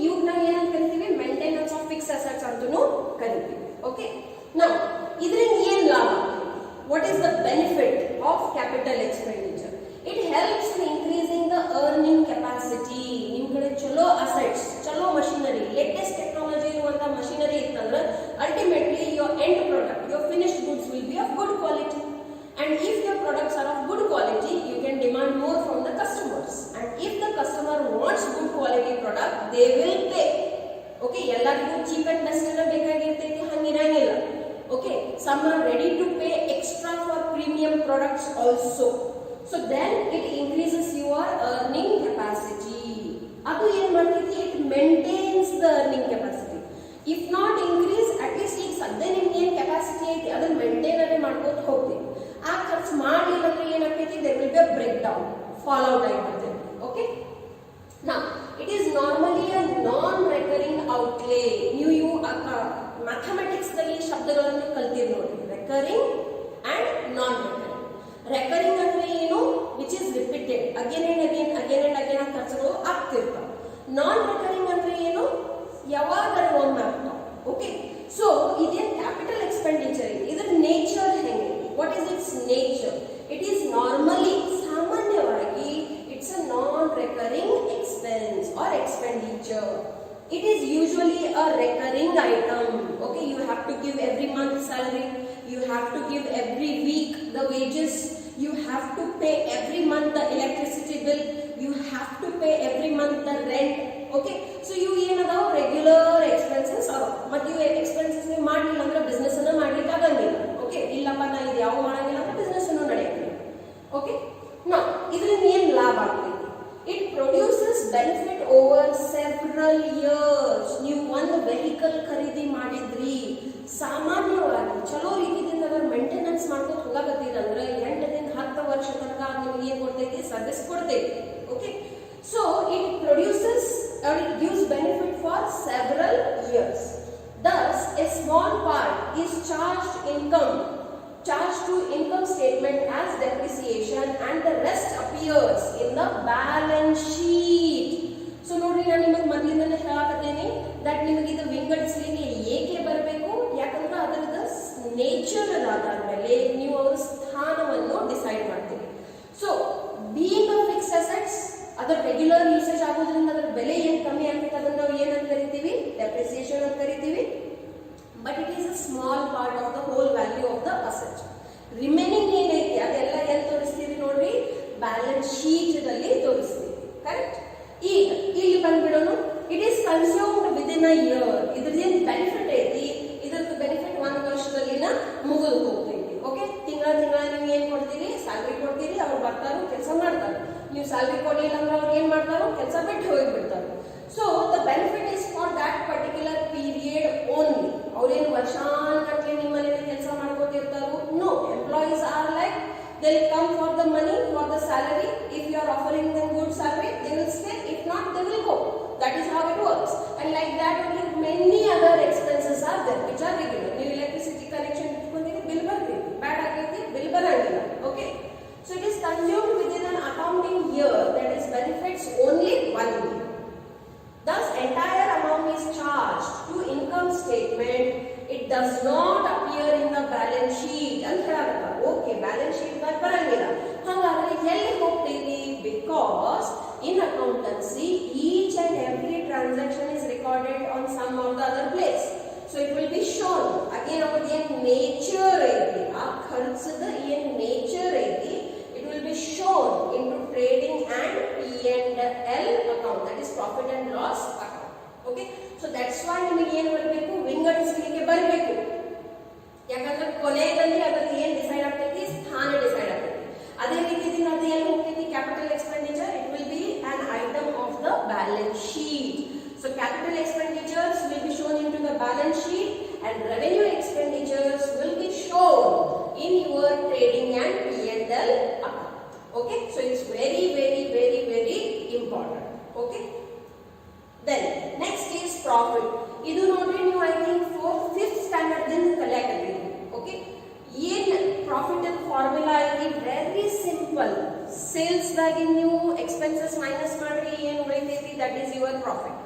ಇವು ನಾವು ಏನಂತ ಕರಿತೀವಿ? ಮೇಂಟೆನೆನ್ಸ್ ಆಫ್ ಫಿಕ್ಸ್ ಅಸೆಟ್ಸ್ ಅಂತೂ ಕರಿತೀವಿ. ಓಕೆ, ನಾವು ಇದರಿಂದ ಏನು ಲಾಭ? What is the benefit of capital expenditure? It helps in increasing the earning capacity. ನಿಮ್ಮ ಕಡೆ ಚಲೋ ಅಸೆಟ್ಸ್, ಚಲೋ ಮಷಿನರಿ, ಲೇಟೆಸ್ಟ್ ಟೆಕ್ನಾಲಜಿ ಇರುವಂತ ಮಷಿನರಿ ಇತ್ತಂದ್ರೆ ultimately your end product, your finished goods will be of good quality. And if your products are of good quality, you can demand more from the customers. And if the customer wants good quality product, they will pay. Okay, ಎಲ್ಲರಿಗೂ cheap and best ಅನ್ನ ಬೇಕಾಗಿರ್ತೈತಿ, ಹಂಗಿರಂಗಿಲ್ಲ. Okay, some are ready to pay extra for premium products also. So then it increases your earning capacity. Adu ಏನು ಮಾಡ್ತೈತಿ? It maintains the earning capacity. If not increase, at least ಈಗ ಸದ್ಯ ನಿಮ್ಗೆ ಏನು capacity ಐತಿ ಅದನ್ನ maintain ಅದೇ ಮಾಡ್ಕೋತ ಹೋಗ್ತೀವಿ. ಆ ಖರ್ಚು ಮಾಡಲಿಲ್ಲ ಅಂದ್ರೆ ಏನಾಗ್ತೈತಿ? there will be a breakdown, fall out ಆಗಿಬಿಡ್ತೈತಿ. Okay, now it is normally a non-recurring outlay. ನೀವು ಮ್ಯಾಥಮೆಟಿಕ್ಸ್ ದಲ್ಲಿ ಶಬ್ದಗಳನ್ನು ಕಲ್ತಿರಿ ನೋಡಿ, recurring and non recurring. Recurring ಅಂದ್ರೆ ಏನು? Which is repeated, again and again ಆ ಖರ್ಚುಗಳು ಆಗ್ತಿರ್ತಾವ. ನಾನ್ ರೆಕರಿಂಗ್ ಅಂದ್ರೆ ಏನು? ಯಾವಾಗರ ಒಮ್ಮೆ ಆಗ್ತಾವ. ಓಕೆ, ಸೊ ಇದೇನು ಕ್ಯಾಪಿಟಲ್ ಎಕ್ಸ್ಪೆಂಡಿಚರ್ ಇದೆ, ಇದರ ನೇಚರ್ ಹೆಂಗೆ? What is its nature? It is normally, ಸಾಮಾನ್ಯವಾಗಿ it's a non recurring expense or expenditure. It is usually a recurring item. Okay, you have to give every month salary, you have to give every week the wages, you have to pay every month the electricity bill, you have to pay every month the rent. Okay, so you ಏನದಾವ regular expenses ಅವ. ಮತ್ತು ಇವು expenses ನೀವು ಮಾಡಲಿಲ್ಲ ಅಂದ್ರೆ business ಅನ್ನ ಮಾಡ್ಲಿಕ್ಕೆ ಆಗಂಗಿಲ್ಲ. ಓಕೆ, ಇಲ್ಲಪ್ಪ ನಾ ಇದು ಯಾವ ಮಾಡಂಗಿಲ್ಲ ಅಂದ್ರೆ ಬಿಸ್ನೆಸ್ ಅನ್ನು ನಡೆಯಂಗಿಲ್ಲ. ಓಕೆ, ನಾ ಇದರಿಂದ ಏನು ಲಾಭ ಆಗ್ತೈತಿ? It produces benefit over several years. ನೀವು ಒಂದು ವೆಹಿಕಲ್ ಖರೀದಿ ಮಾಡಿದ್ರಿ, ಸಾಮಾನ್ಯವಾಗಿ ಚಲೋ ರೀತಿಯಿಂದ ಅದರ ಮೇಂಟೆನೆನ್ಸ್ ಮಾಡ್ಕೊಂಡು ಹೋಗಾಕತ್ತೀರಂದ್ರೆ 8 ರಿಂದ 10 ವರ್ಷ ತನಕ ನಿಮಗೆ ಏನು ಕೊಡ್ತೈತಿ? ಸರ್ವಿಸ್ ಕೊಡ್ತೈತಿ. Okay, so it produces or it gives benefit for several years. Thus a small part is charged to income statement as depreciation and the rest appears in the balance sheet. So ನೋಡ್ರಿ, ನಾನು ನಿಮಗೆ ಮೊದಲಿಂದನೇ ಹೇಳಾಕತ್ತೇನೆ that ನಿಮಗೆ ಇದು ವಿಂಗಡಿಸಲಿಕ್ಕೆ ಏಕೆ ಬರಬೇಕು? ಯಾಕಂದ್ರೆ ಅದರದ nature ಆಧಾರದ ಮೇಲೆ ನೀವು ಅವರ ಸ್ಥಾನವನ್ನು ಡಿಸೈಡ್ ಮಾಡ್ತೀವಿ. So being a fixed assets, ಅದರ ರೆಗ್ಯುಲರ್ ಯೂಸೇಜ್ ಆಗೋದ್ರಿಂದ ಅದರ ಬೆಲೆ ಏನು ಕಮ್ಮಿ ಆಗ್ತೈತೆ ಅದನ್ನ ನಾವು ಏನಂತ ಕರಿತೀವಿ? ಡೆಪ್ರಿಸಿಯೇಷನ್ ಅಂತ ಕರಿತೀವಿ. But it is a small part of the whole value of the asset. Remaining ಏನೈತಿ ಅದೆಲ್ಲ ಎಲ್ಲಿ ತೋರಿಸ್ತೀವಿ ನೋಡ್ರಿ? ಬ್ಯಾಲೆನ್ಸ್ ಶೀಟ್ ದಲ್ಲಿ ತೋರಿಸ್ತೀವಿ. ಕರೆಕ್ಟ್? ಈಗ ಇಲ್ಲಿ ಬಂದ್ಬಿಡೋಣ. It is consumed within a year. ಇದ್ರದೇನು ಬೆನಿಫಿಟ್ ಐತಿ? ಇದ್ರದ್ದು ಬೆನಿಫಿಟ್ 1 ವರ್ಷದಲ್ಲಿನ ಮುಗಿದು ಹೋಗ್ತೈತಿ. ಓಕೆ, ತಿಂಗಳ ನೀವು ಏನ್ ಕೊಡ್ತೀರಿ? ಸ್ಯಾಲ್ರಿ ಕೊಡ್ತೀರಿ, ಅವ್ರು ಬರ್ತಾರೋ ಕೆಲಸ ಮಾಡ್ತಾರೆ. ನೀವು ಸ್ಯಾಲ್ರಿ ಕೊಡಲಿಲ್ಲ ಅಂದ್ರೆ ಅವ್ರು ಏನ್ ಮಾಡ್ತಾರೋ? ಕೆಲಸ ಬಿಟ್ಟು ಹೋಗಿಬಿಡ್ತಾರೆ. So the benefit is for that particular period only. ಅವ್ರೇನು ವರ್ಷಾನುಗಟ್ಟಲೆ ನಿಮ್ಮಲ್ಲಿ ಕೆಲಸ ಮಾಡ್ಕೋತಿರ್ತಾರೋ? No, employees are like they will come for the money, for the salary. If you are offering them good salary, they will stay. If not, they will go. That is how it works. And like that only many other expenses are there which are regular. New electricity connection ಇಟ್ಕೊಂಡಿರಿ, bill ಬರ್ತೈತಿ, bad ಆಗೈತಿ, bill ಬರಂಗಿಲ್ಲ. Okay, so it is consumed within an accounting year, that is benefits only 1 year. Thus entire amount is charged to income statement. It does not appear in the balance sheet ಅಂತ ಹೇಳಾಕತ್ತ. Okay, balance sheet ದಾಗ ಬರಂಗಿಲ್ಲ. ಹಾಗಾದ್ರೆ ಎಲ್ಲಿ ಹೋಗ್ತೈತಿ? Because in accountancy each and every transaction is recorded on some or the other place. So it will be shown. Again our ಏನು nature ಐತಿ, ಆ ಖರ್ಚದ ಏನು nature ಐತಿ, it will be shown into trading and why ನಿಮಗೆ ಏನು ಬರಬೇಕು, ವಿಂಗಡಿಸಲಿಕ್ಕೆ ಬರಬೇಕು. ಯಾಕಂದ್ರೆ ಕೊನೆಯಲ್ಲಿ ಅದರಲ್ಲಿ ಏನ್ ಡಿಸೈಡ್ ಆಗ್ತೈತಿ, ಸ್ಥಾನ ಡಿಸೈಡ್ ಆಗ್ತೈತಿ. ಅದೇ ರೀತಿ ಅದು ಏನು ಹೋಗ್ತೈತಿ, capital expenditure it will be an item of the balance sheet. So capital expenditures will be shown into the balance sheet and revenue expenditures will be shown in your trading and P&L account. Okay, so it's very important. Okay, then next is profit. Idu nodri ನೀವು I think 4th 5th standard din ಕಲಿಯಾಕತ್ತೀರಿ. Okay, ಏನ್ profit ಅನ್ formula ಐತಿ, very simple. Sales ದಾಗಿ ನೀವು expenses minus ಮಾಡ್ರಿ, ಏನು ಉಳಿತೈತಿ that is your profit.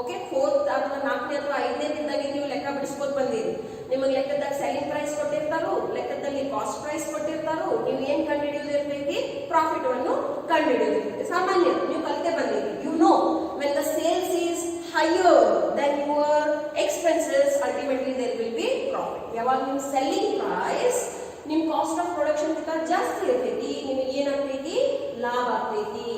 Okay, 4th ಅಥವಾ 4ನೇ ಅಥವಾ 5ನೇ ದಿನದಾಗಿ ನೀವು ಲೆಕ್ಕ ಬಿಡಿಸ್ಕೊತ ಬಂದಿರಿ. ನಿಮಗೆ ಲೆಕ್ಕದಾಗ ಸೆಲ್ಲಿಂಗ್ ಪ್ರೈಸ್ ಕೊಟ್ಟಿರ್ತಾರೋ, ಲೆಕ್ಕದಲ್ಲಿ ಕಾಸ್ಟ್ ಪ್ರೈಸ್ ಕೊಟ್ಟಿರ್ತಾರೋ, ನೀವು ಏನ್ ಕಂಡುಹಿಡಿಯೋದಿರ್ತೈತಿ, ಪ್ರಾಫಿಟ್ ಅನ್ನು ಕಂಡುಹಿಡಿಯೋದಿರ್ತೈತಿ. ಸಾಮಾನ್ಯ ನೀವು ಕಲಿತೆ ಬಂದಿರಿ. You know when the sales is higher than your expenses, ultimately there will be profit. ಯಾವಾಗ ನಿಮ್ಮ ಸೆಲ್ಲಿಂಗ್ ಪ್ರೈಸ್ ನಿಮ್ಮ ಕಾಸ್ಟ್ ಆಫ್ ಪ್ರೊಡಕ್ಷನ್ ಗಿಂತ ಜಾಸ್ತಿ ಇರ್ತೈತಿ, ನಿಮಗೆ ಏನಾಗ್ತೈತಿ, ಲಾಭ ಆಗ್ತೈತಿ.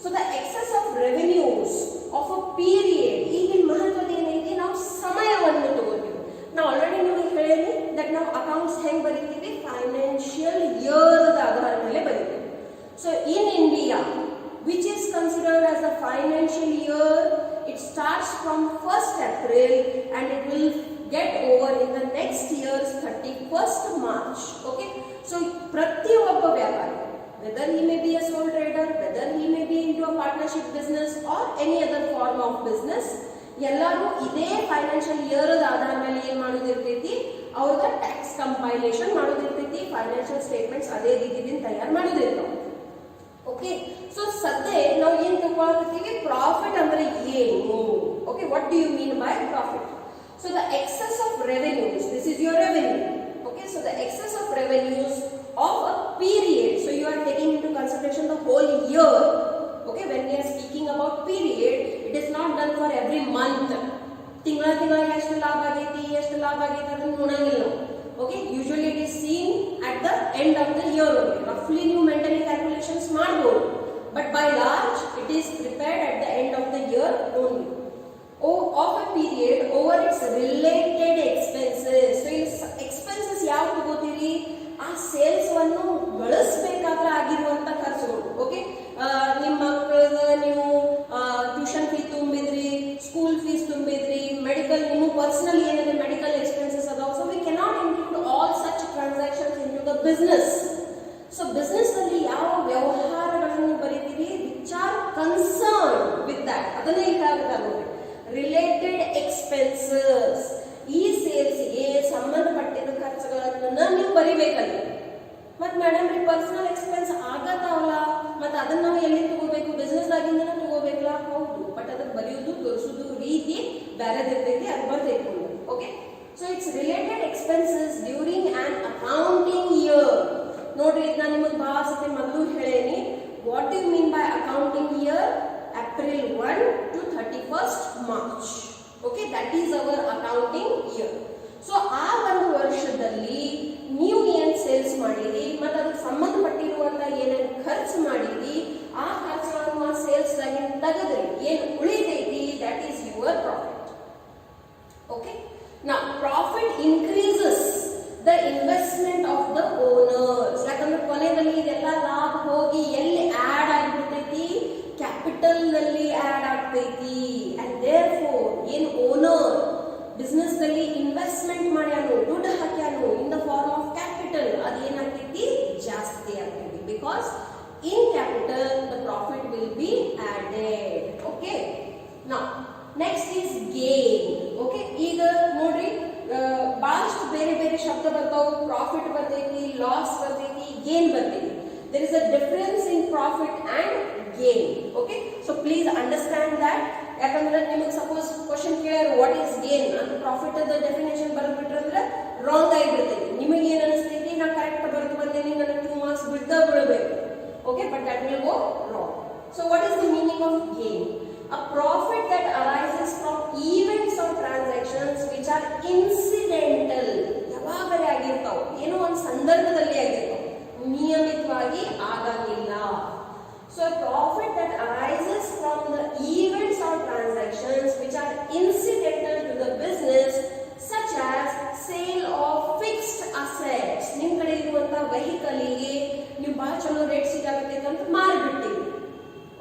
So the excess of revenues of a period, ಈಗಿನ ಮಹತ್ವದ ಏನೈತಿ, ನಾವು ಸಮಯವನ್ನು ತಗೋತೀವಿ. ನಾವು ಆಲ್ರೆಡಿ ನಿಮಗೆ ಹೇಳೀನಿ ದಟ್ ನಾವು ಅಕೌಂಟ್ಸ್ ಹೆಂಗ್ ಬರೀತೀವಿ, ಫೈನಾನ್ಷಿಯಲ್ ಇಯರ್ ಆಧಾರದ ಮೇಲೆ ಬರೀತೀವಿ. So in India which is considered as a financial year, it starts from 1st April and it will get over in the next year's 31st March. Okay, so pratyobba vyapari, whether he may be a sole trader, whether he may be into a partnership business or any other form of business, ಎಲ್ಲರೂ ಇದೇ financial year ಆಧಾರ ಮೇಲೆ ಏನ್ ಮಾಡೋದಿರ್ತೈತಿ, ಅವ್ರದ tax compilation ಮಾಡೋದಿರ್ತೈತಿ, financial statements ಅದೇ ರೀತಿಯಿಂದ ತಯಾರು ಮಾಡೋದಿರ್ತಾವ. Okay, so ಸದ್ಯ ನಾವು ಏನ್ ತಗೊಳ್ತೀವಿ, ಪ್ರಾಫಿಟ್ ಅಂದ್ರೆ ಏನು. Okay, what do you mean by profit? So the excess of revenues, this is your revenue. Okay, so the excess of revenues of a period, so you are taking into consideration the whole year. Okay, when we are speaking about period, it is not done for every month. ತಿಂಗಳ ಎಷ್ಟು ಲಾಭ ಆಗೈತಿ ಅದನ್ನ ನೋಡಂಗಿಲ್ಲ. Okay, usually it is seen at the end of the year only. Roughly ನೀವು mentally calculations ಮಾಡಬಹುದು, but by large it is prepared at the end of the year only. Of a period over its related expenses. So expenses ಯಾವ ತಗೋತೀರಿ, ಆ sales ಅನ್ನು ಬಳಸಬೇಕಾದ್ರೆ ಆಗಿರುವಂತ ಖರ್ಚುಗಳು. Okay, ನಿಮ್ಮ ಮಕ್ಕಳ ನೀವು tuition fee ತುಂಬಿದ್ರಿ, ಸ್ಕೂಲ್ ಫೀಸ್ ತುಂಬಿದ್ರಿ, ಮೆಡಿಕಲ್ ನಿಮ್ಮ ಪರ್ಸನಲ್ ಏನಿದೆ ಮೆಡಿಕಲ್ ಎಕ್ಸ್ಪೆನ್ಸಸ್ ಅದಾವ. So we cannot include all such transactions into the business. So business ನಲ್ಲಿ ಯಾವ ವ್ಯವಹಾರಗಳನ್ನು ಬರೀತೀವಿ, which are concern with that, ಅದನ್ನೇ ಹೇಳಬೇಕಾಗುತ್ತೆ. ರಿಲೇಟೆಡ್ ಎಕ್ಸ್ಪೆನ್ಸಸ್, ಈ ಸೇಲ್ಸ್ಗೆ ಸಂಬಂಧಪಟ್ಟಿದ ಖರ್ಚುಗಳನ್ನ ನೀವು ಬರಿಬೇಕಲ್ಲ. ಮತ್ ಮೇಡಮ್ ರೀ ಪರ್ಸನಲ್ ಎಕ್ಸ್ಪೆನ್ಸ್ ಆಗತ್ತಾವಲ್ಲ, ಮತ್ತೆ ಅದನ್ನ ನಾವು ಎಲ್ಲಿ ತಗೋಬೇಕು, ಬಿಸ್ನೆಸ್ ಆಗಿಂದನೇ ತಗೋಬೇಕಲ್ಲ. ಹೌದು, ಬಟ್ ಅದನ್ನ ಬರೆಯೋದು ತೋರಿಸೋದು ರೀತಿ ಬೇರೆದಿರ್ತೈತಿ, ಅದು ಬರ್ತೈತಿ. Okay, so it's related expenses during an accounting year. ನೋಡ್ರಿ, ನಾನು ನಿಮಗೆ ಬಹಳ ಸತಿ ಮೊದಲು ಹೇಳೇನಿ, what you mean by accounting year, April 1 to 31st March. Okay, that is our accounting year. So ಆ ಒಂದು ವರ್ಷದಲ್ಲಿ ನೀವು ಏನ್ ಸೇಲ್ಸ್ ಮಾಡಿರಿ ಮತ್ತು ಅದಕ್ಕೆ ಸಂಬಂಧಪಟ್ಟಿರುವಂತ ಏನೇನು ಖರ್ಚು ಮಾಡಿರಿ, ಆ ಖರ್ಚುಗಳನ್ನು ಆ ಸೇಲ್ಸ್ ದಾಗಿ ತೆಗೆದ್ರಿ, ಏನು ಉಳಿತೈತಿ, that is your profit. Okay, ನಾ profit increases the investment of the owners. ಯಾಕಂದ್ರೆ ಕೊನೆಯಲ್ಲಿ ಇದೆಲ್ಲ ಲಾಭ ಹೋಗಿ ಎಲ್ಲಿ ಆಡ್ ಆಗಿಬಿಡ್ತೈತಿ, ಕ್ಯಾಪಿಟಲ್ ನಲ್ಲಿ ಆಡ್ ಆಗ್ತೈತಿ. ಅಂಡ್ ದೇರ್ಫೋರ್ ಏನ್ ಓನರ್ ಬಿಸ್ನೆಸ್ ನಲ್ಲಿ ಇನ್ವೆಸ್ಟ್ಮೆಂಟ್ ಮಾಡ್ಯಾನು, ದುಡ್ಡು ಹಾಕ್ಯಾನು in the form of capital, ಅದೇನಾಗ್ತೈತಿ, ಜಾಸ್ತಿ ಆಗ್ತೈತಿ. Because in capital the profit will be added. Okay, ನಾ ನೆಕ್ಸ್ಟ್ ಈಸ್ ಗೇನ್. ಓಕೆ, ಈಗ ನೋಡ್ರಿ ಬಹಳಷ್ಟು ಬೇರೆ ಬೇರೆ ಶಬ್ದ ಬರ್ತಾವು. ಪ್ರಾಫಿಟ್ ಬರ್ತೈತಿ, ಲಾಸ್ ಬರ್ತೈತಿ, ಗೇನ್ ಬರ್ತೈತಿ. there is a difference in profit and gain. Okay, so please understand that. ಯಾಕಂದ್ರೆ ನಿಮಗೆ ಸಪೋಸ್ ಕ್ವಶನ್ ಕೇಳ್ಯಾರ ವಾಟ್ ಈಸ್ ಗೇನ್ ಅಂತ, ಪ್ರಾಫಿಟ್ ಅದ ಡೆಫಿನೇಷನ್ ಬರೆದ್ಬಿಟ್ರಂದ್ರೆ ರಾಂಗ್ ಆಗಿಬಿಡ್ತೈತಿ. ನಿಮಗೆ ಏನ್ ಅನಿಸ್ತೈತಿ, ನಾ ಕರೆಕ್ಟ್ ಬರೆದು ಬಂದೇನಿ, ನನಗೆ 2 ಮಾರ್ಕ್ಸ್ ಬಿಡಬೇಕು. Okay, but that will go wrong. So what is the meaning of gain? a profit that arises from events or transactions which are incidental. ಯಾವಾಗಲೇ ಆಗಿರ್ತಾವ, ಏನೋ ಒಂದು ಸಂದರ್ಭದಲ್ಲಿ ಆಗಿರ್ತಾವ, ನಿಯಮಿತವಾಗಿ ಆಗಂಗಿಲ್ಲ. So a profit that arises from the events or transactions which are incidental to ವೆಹಿಕಲಿಗೆ ನೀವು ಭಾಳ ಚಲೋ ರೇಟ್ ಸಿಗಾಕತ್ತೈತೆ ಅಂತ ಮಾರಿಬಿಡ್ತೀವಿ.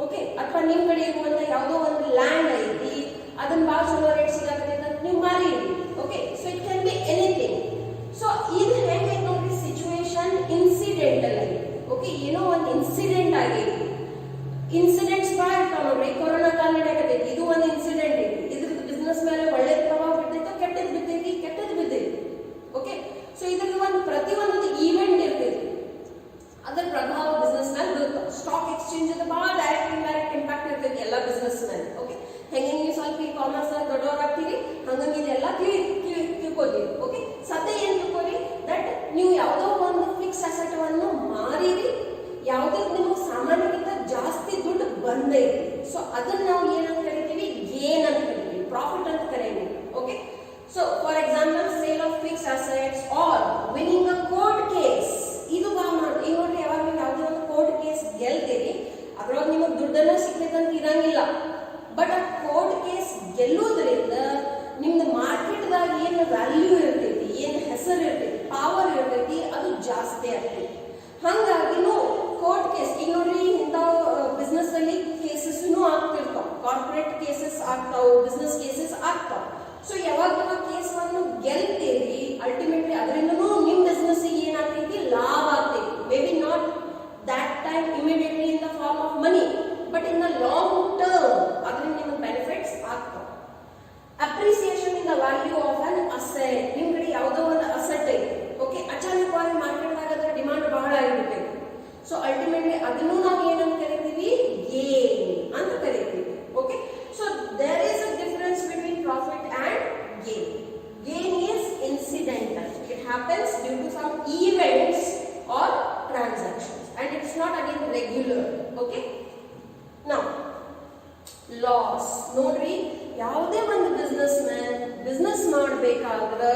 ಓಕೆ, ಅಥವಾ ನಿಮ್ಮ ಕಡೆ ಇರುವಂತ ಯಾವುದೋ ಒಂದು ಲ್ಯಾಂಡ್ ಐತಿ, ಅದನ್ನ ಭಾಳ ಚಲೋ ರೇಟ್ ಸಿಗಾಕತ್ತೈತೆ ಅಂತ ನೀವು ಮಾರಿರಿ. Okay, so it can be anything. So ಇದು ಹೆಂಗೈತೆ ನೋಡ್ರಿ ಸಿಚುವೇಶನ್ ಇನ್ಸಿಡೆಂಟಲ್ ಆಗಿ. ಓಕೆ, ಏನೋ ಒಂದು ಇನ್ಸಿಡೆಂಟ್ ಆಗೈತಿ. ಇನ್ಸಿಡೆಂಟ್ಸ್ ಭಾಳ ಇರ್ತಾವ ನೋಡ್ರಿ. ಕೊರೋನಾ ಕಾಲ ನಡೆಯಕತ್ತೈತಿ, ಇದು ಒಂದು ಇನ್ಸಿಡೆಂಟ್ ಐತಿ. ಇದ್ರದ್ದು ಬಿಸ್ನೆಸ್ ಮೇಲೆ ಒಳ್ಳೆ ಪ್ರಭಾವ ಬಿಡ್ತೈತೋ ಕೆಟ್ಟದ್ದು ಬಿದ್ದೈತಿ, ಕೆಟ್ಟದ್ದು ಬಿದ್ದೈತಿ. ಓಕೆ, ಸೊ ಇದ್ರದ್ದು ಒಂದು ಪ್ರತಿಯೊಂದು ಈವೆಂಟ್ ಇರ್ತೈತಿ, ಅದರ ಪ್ರಭಾವ ಬಿಸ್ನೆಸ್ ಮೇಲೆ ಬೀಳ್ತಾವ. ಸ್ಟಾಕ್ ಎಕ್ಸ್ಚೇಂಜ್ ಅದು ಭಾಳ ಡೈರೆಕ್ಟ್ ಇಂಡೈರೆಕ್ಟ್ ಇಂಪ್ಯಾಕ್ಟ್ ಇರ್ತೈತಿ ಎಲ್ಲ ಬಿಸ್ನೆಸ್ ಮೇಲೆ. ಓಕೆ, ಹೆಂಗೆ ನೀವು ಸ್ವಲ್ಪ ಈ ಕಾಮರ್ಸ್ ದೊಡ್ಡವರಾಗ್ತೀರಿ ಹಂಗಂಗೆ ಇದೆಲ್ಲ ತಿಳ್ಕೋತೀವಿ. ಓಕೆ, ಸದ್ಯ ಏನ್ ತಿಳ್ಕೊರಿ ದಟ್ ನೀವು ಯಾವುದೋ ಒಂದು ಫಿಕ್ಸ್ ಅಸೆಟ್ ಅನ್ನು ಮಾರಿರಿ, ಯಾವುದೇ ನಿಮಗೆ ಸಾಮಾನ್ಯಕ್ಕಿಂತ ಜಾಸ್ತಿ ದುಡ್ಡು ಬಂದೈತಿ. ಸೊ ಅದನ್ನ ನಾವು ಏನಂತ ಕರಿತೀವಿ, ಗೇನ್ ಅಂತ ಕರಿತೀವಿ, ಪ್ರಾಫಿಟ್ ಅಂತ ಕರೀತೀವಿ. Okay, so for example sale of fix assets or winning a court case. ಇದು ಭಾಳ ಮಾಡಿ. ಈಗ ನೋಡ್ರಿ, ಯಾವಾಗ ನೀವು ಯಾವುದೇ ಒಂದು ಕೋರ್ಟ್ ಕೇಸ್ ಗೆಲ್ತೀರಿ ಅದ್ರೊಳಗೆ ನಿಮಗೆ ದುಡ್ಡನ್ನ ಸಿಗ್ತೈತಂತ ಇರಂಗಿಲ್ಲ. ಬಟ್ ಆ ಕೋರ್ಟ್ ಕೇಸ್ ಗೆಲ್ಲೋದ್ರಿಂದ ನಿಮ್ದು ಮಾರ್ಕೆಟ್ದಾಗ ಏನು ವ್ಯಾಲ್ಯೂ ಇರ್ತೈತಿ, ಏನು ಹೆಸರು ಇರ್ತೈತಿ, ಪವರ್ ಇರ್ತೈತಿ, ಅದು ಜಾಸ್ತಿ ಆಗ್ತೈತಿ. ಹಂಗಾಗಿನೂ ಕೋರ್ಟ್ ಕೇಸ್ ಈಗ ನೋಡ್ರಿ ಇಂಥವು ಬಿಸ್ನೆಸ್ ಅಲ್ಲಿ ಕೇಸಸ್ ಆಗ್ತಿರ್ತಾವ, ಕಾರ್ಪೊರೇಟ್ ಕೇಸಸ್ ಆಗ್ತಾವ, ಬಿಸ್ನೆಸ್ ಕೇಸಸ್ ಆಗ್ತಾವ. ಸೊ ಯಾವಾಗ ನೀವು ಕೇಸನ್ನು ಗೆಲ್ತೀರಿ ಅಲ್ಟಿಮೇಟ್ಲಿ ಅದರಿಂದನೂ ನಿಮ್ಮ ಬಿಸ್ನೆಸ್ ಏನಾಗ್ತೈತಿ, ಲಾಭ ಆಗ್ತೈತಿ. May be not that time immediately in the form of money, but in the long term ಅದರಿಂದ ನಿಮಗೆ ಬೆನಿಫಿಟ್ಸ್ ಆಗ್ತಾವ. Appreciation in the value of an asset. ನಿಮ್ಮ ಕಡೆ ಯಾವುದೋ ಒಂದು ಅಸೆಟ್ ಐತಿ, ಓಕೆ, ಅಚಾನಕವಾಗಿ ಮಾರ್ಕೆಟ್ನಾಗ ಅದರ ಡಿಮಾಂಡ್ ಬಹಳ ಆಗಿಬಿಟ್ಟೈತಿ. ಸೊ ಅಲ್ಟಿಮೇಟ್ಲಿ ಅದನ್ನು ನಾವು ಏನಂತ ಕರಿತೀವಿ, ಗೇನ್ ಅಂತ ಕರಿತೀವಿ. Okay, so there is a difference between profit and gain. Gain is incidental, it happens due to some events or transactions and it's not again regular. Okay, now loss. ನೋಡ್ರಿ, ಯಾವುದೇ ಒಂದು business man business ಮಾಡಬೇಕಾದ್ರೆ